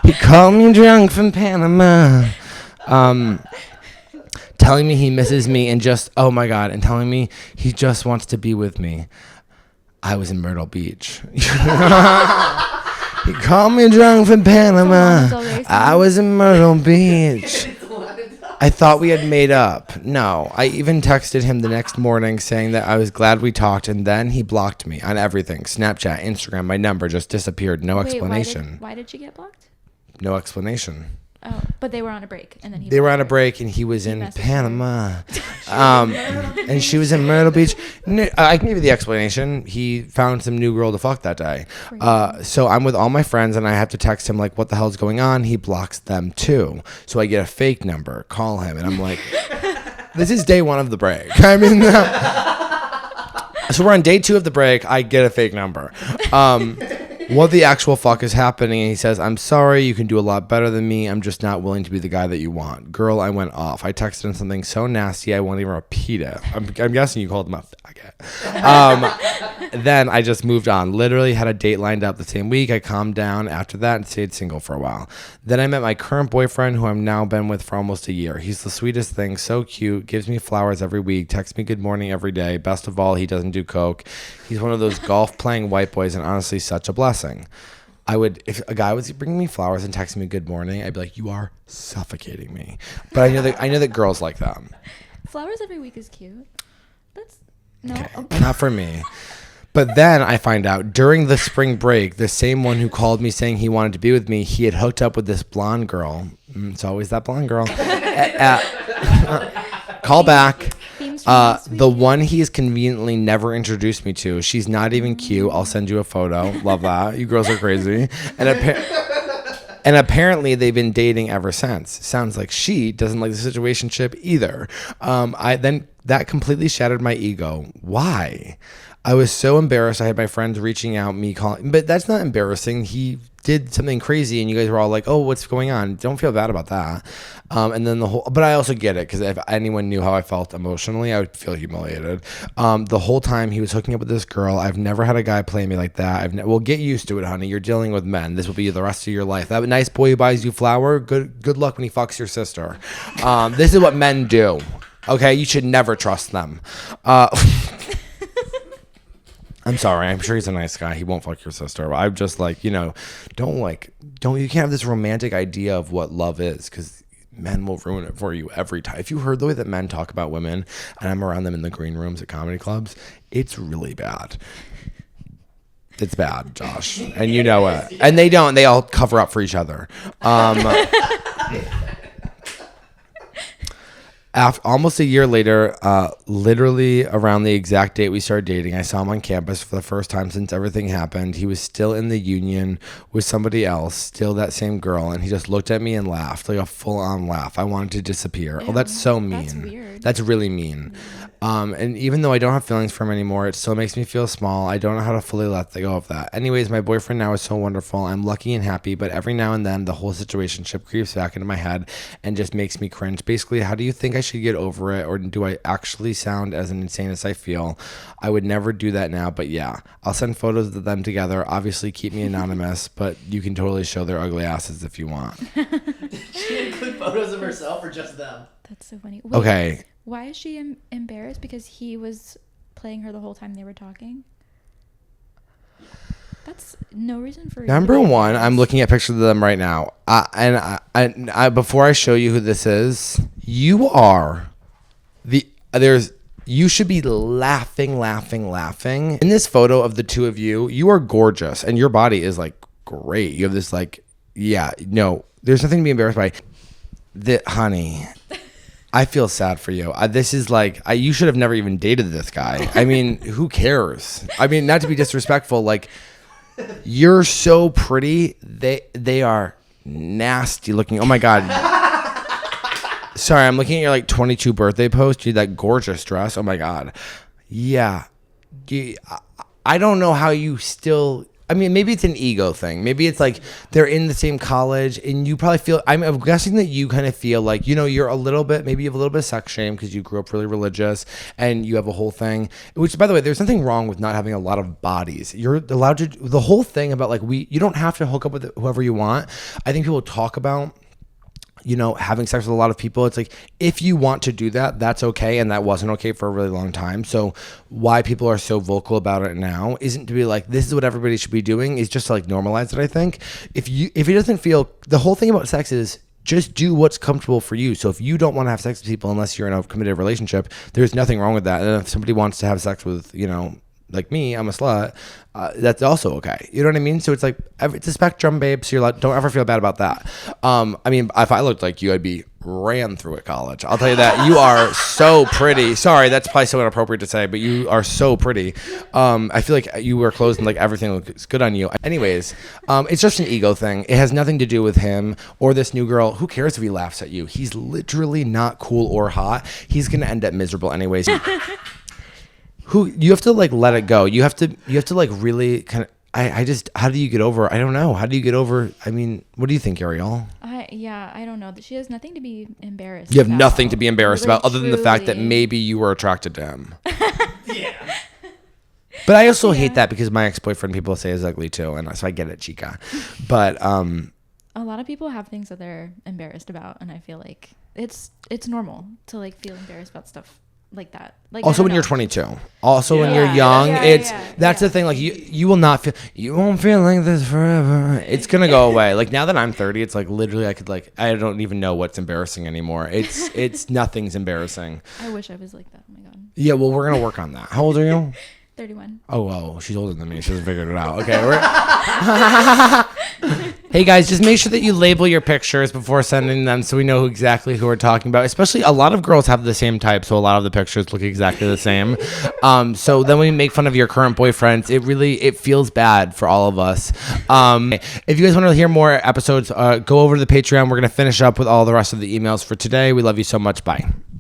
He called me drunk from Panama. Telling me he misses me and and telling me he just wants to be with me. I was in Myrtle Beach. He called me drunk from Panama. I was in Myrtle Beach. I thought we had made up. No, I even texted him the next morning saying that I was glad we talked, and then he blocked me on everything. Snapchat, Instagram, my number just disappeared. No explanation. Why did she get blocked? No explanation. Oh, but they were on a break, and then they were on a break, and he was in Panama, and she was in Myrtle Beach. I can give you the explanation. He found some new girl to fuck that day. So I'm with all my friends, and I have to text him like, "What the hell's going on?" He blocks them too. So I get a fake number, call him, and I'm like, "This is day one of the break." I mean, so we're on day 2 of the break. I get a fake number. What the actual fuck is happening? He says, I'm sorry, you can do a lot better than me. I'm just not willing to be the guy that you want. Girl, I went off. I texted him something so nasty I won't even repeat it. I'm guessing you called him a faggot. Then I just moved on. Literally had a date lined up the same week. I calmed down after that and stayed single for a while. Then I met my current boyfriend, who I'm now been with for almost a year. He's the sweetest thing, so cute, gives me flowers every week, texts me good morning every day. Best of all, he doesn't do coke. He's one of those golf playing white boys, and honestly such a blessing. If a guy was bringing me flowers and texting me good morning, I'd be like, you are suffocating me. But I know that girls like them. Flowers every week is cute. No. Okay, not for me. But then I find out during the spring break, the same one who called me saying he wanted to be with me, he had hooked up with this blonde girl. It's always that blonde girl. Call back. The one he has conveniently never introduced me to. She's not even cute. I'll send you a photo. Love that. You girls are crazy. And apparently they've been dating ever since. Sounds like she doesn't like the situationship either. Then that completely shattered my ego. Why? I was so embarrassed. I had my friends reaching out, me calling, but that's not embarrassing. He did something crazy and you guys were all like, oh, what's going on? Don't feel bad about that. And then but I also get it because if anyone knew how I felt emotionally, I would feel humiliated. The whole time he was hooking up with this girl. I've never had a guy play me like that. Well, get used to it, honey. You're dealing with men. This will be the rest of your life. That nice boy who buys you flour, good luck when he fucks your sister. This is what men do. Okay, you should never trust them. I'm sorry. I'm sure he's a nice guy. He won't fuck your sister. But I'm just like, you can't have this romantic idea of what love is because men will ruin it for you every time. If you heard the way that men talk about women, and I'm around them in the green rooms at comedy clubs, it's really bad. It's bad, Josh. And you know it. And they don't. They all cover up for each other. Almost a year later, literally around the exact date we started dating, I saw him on campus for the first time since everything happened. He was still in the union with somebody else, still that same girl, and he just looked at me and laughed, like a full-on laugh. I wanted to disappear. Ew, oh, that's so mean. That's weird. That's really mean. And even though I don't have feelings for him anymore, it still makes me feel small. I don't know how to fully let go of that. Anyways, my boyfriend now is so wonderful. I'm lucky and happy, but every now and then the whole situationship creeps back into my head and just makes me cringe. Basically, how do you think I should get over it, or do I actually sound as insane as I feel? I would never do that now, but yeah, I'll send photos of them together. Obviously, keep me anonymous, but you can totally show their ugly asses if you want. Did she include photos of herself or just them? That's so funny. Wait, okay. Why is she embarrassed? Because he was playing her the whole time they were talking? That's no reason for... Number one, I'm looking at pictures of them right now. I before I show you who this is, you are you should be laughing. In this photo of the two of you, you are gorgeous and your body is like great. You have this like, yeah, no, there's nothing to be embarrassed by. Honey, I feel sad for you. This is like, you should have never even dated this guy. I mean, who cares? I mean, not to be disrespectful, like, you're so pretty. They are nasty looking. Oh my God. Sorry, I'm looking at your like 22 birthday post. You had that gorgeous dress. Oh my God. Yeah. I don't know how you still... I mean, maybe it's an ego thing. Maybe it's like they're in the same college and you probably feel, I'm guessing that you kind of feel like, you're a little bit, maybe you have a little bit of sex shame because you grew up really religious and you have a whole thing, which by the way, there's nothing wrong with not having a lot of bodies. You're allowed to, the whole thing about like, you don't have to hook up with whoever you want. I think people talk about, having sex with a lot of people. It's like, if you want to do that, that's okay. And that wasn't okay for a really long time. So why people are so vocal about it now isn't to be like, this is what everybody should be doing. Is just to like normalize it, I think. If it doesn't feel, the whole thing about sex is just do what's comfortable for you. So if you don't want to have sex with people unless you're in a committed relationship, there's nothing wrong with that. And if somebody wants to have sex with, like me, I'm a slut, that's also okay. You know what I mean? So it's like, it's a spectrum, babe. So don't ever feel bad about that. I mean, if I looked like you, I'd be ran through at college. I'll tell you that. You are so pretty. Sorry, that's probably so inappropriate to say, but you are so pretty. I feel like you wear clothes and like everything looks good on you. Anyways, it's just an ego thing. It has nothing to do with him or this new girl. Who cares if he laughs at you? He's literally not cool or hot. He's going to end up miserable anyways. You have to like let it go. You have to like really kind of, how do you get over? I don't know. How do you get over? I mean, what do you think, Ariel? I don't know. She has nothing to be embarrassed You have about. nothing to be embarrassed Really, about other than the fact that truly. maybe you were attracted to him. Yeah. But I also hate that because my ex-boyfriend, people say, is ugly too. And so I get it, chica. But a lot of people have things that they're embarrassed about. And I feel like it's normal to like feel embarrassed about stuff like that. Like Also, I when don't you're know. 22. Also, when you're Yeah, young, yeah, that's the thing. Like you will not feel. You won't feel like this forever. It's gonna go away. Like now that I'm 30, it's like literally I don't even know what's embarrassing anymore. It's nothing's embarrassing. I wish I was like that. Oh my god. Yeah, well, we're gonna work on that. How old are you? 31. Oh, well, she's older than me. She hasn't figured it out. Okay. Hey, guys, just make sure that you label your pictures before sending them so we know exactly who we're talking about. Especially a lot of girls have the same type, so a lot of the pictures look exactly the same. So then when we make fun of your current boyfriends, it feels bad for all of us. If you guys want to hear more episodes, go over to the Patreon. We're going to finish up with all the rest of the emails for today. We love you so much. Bye.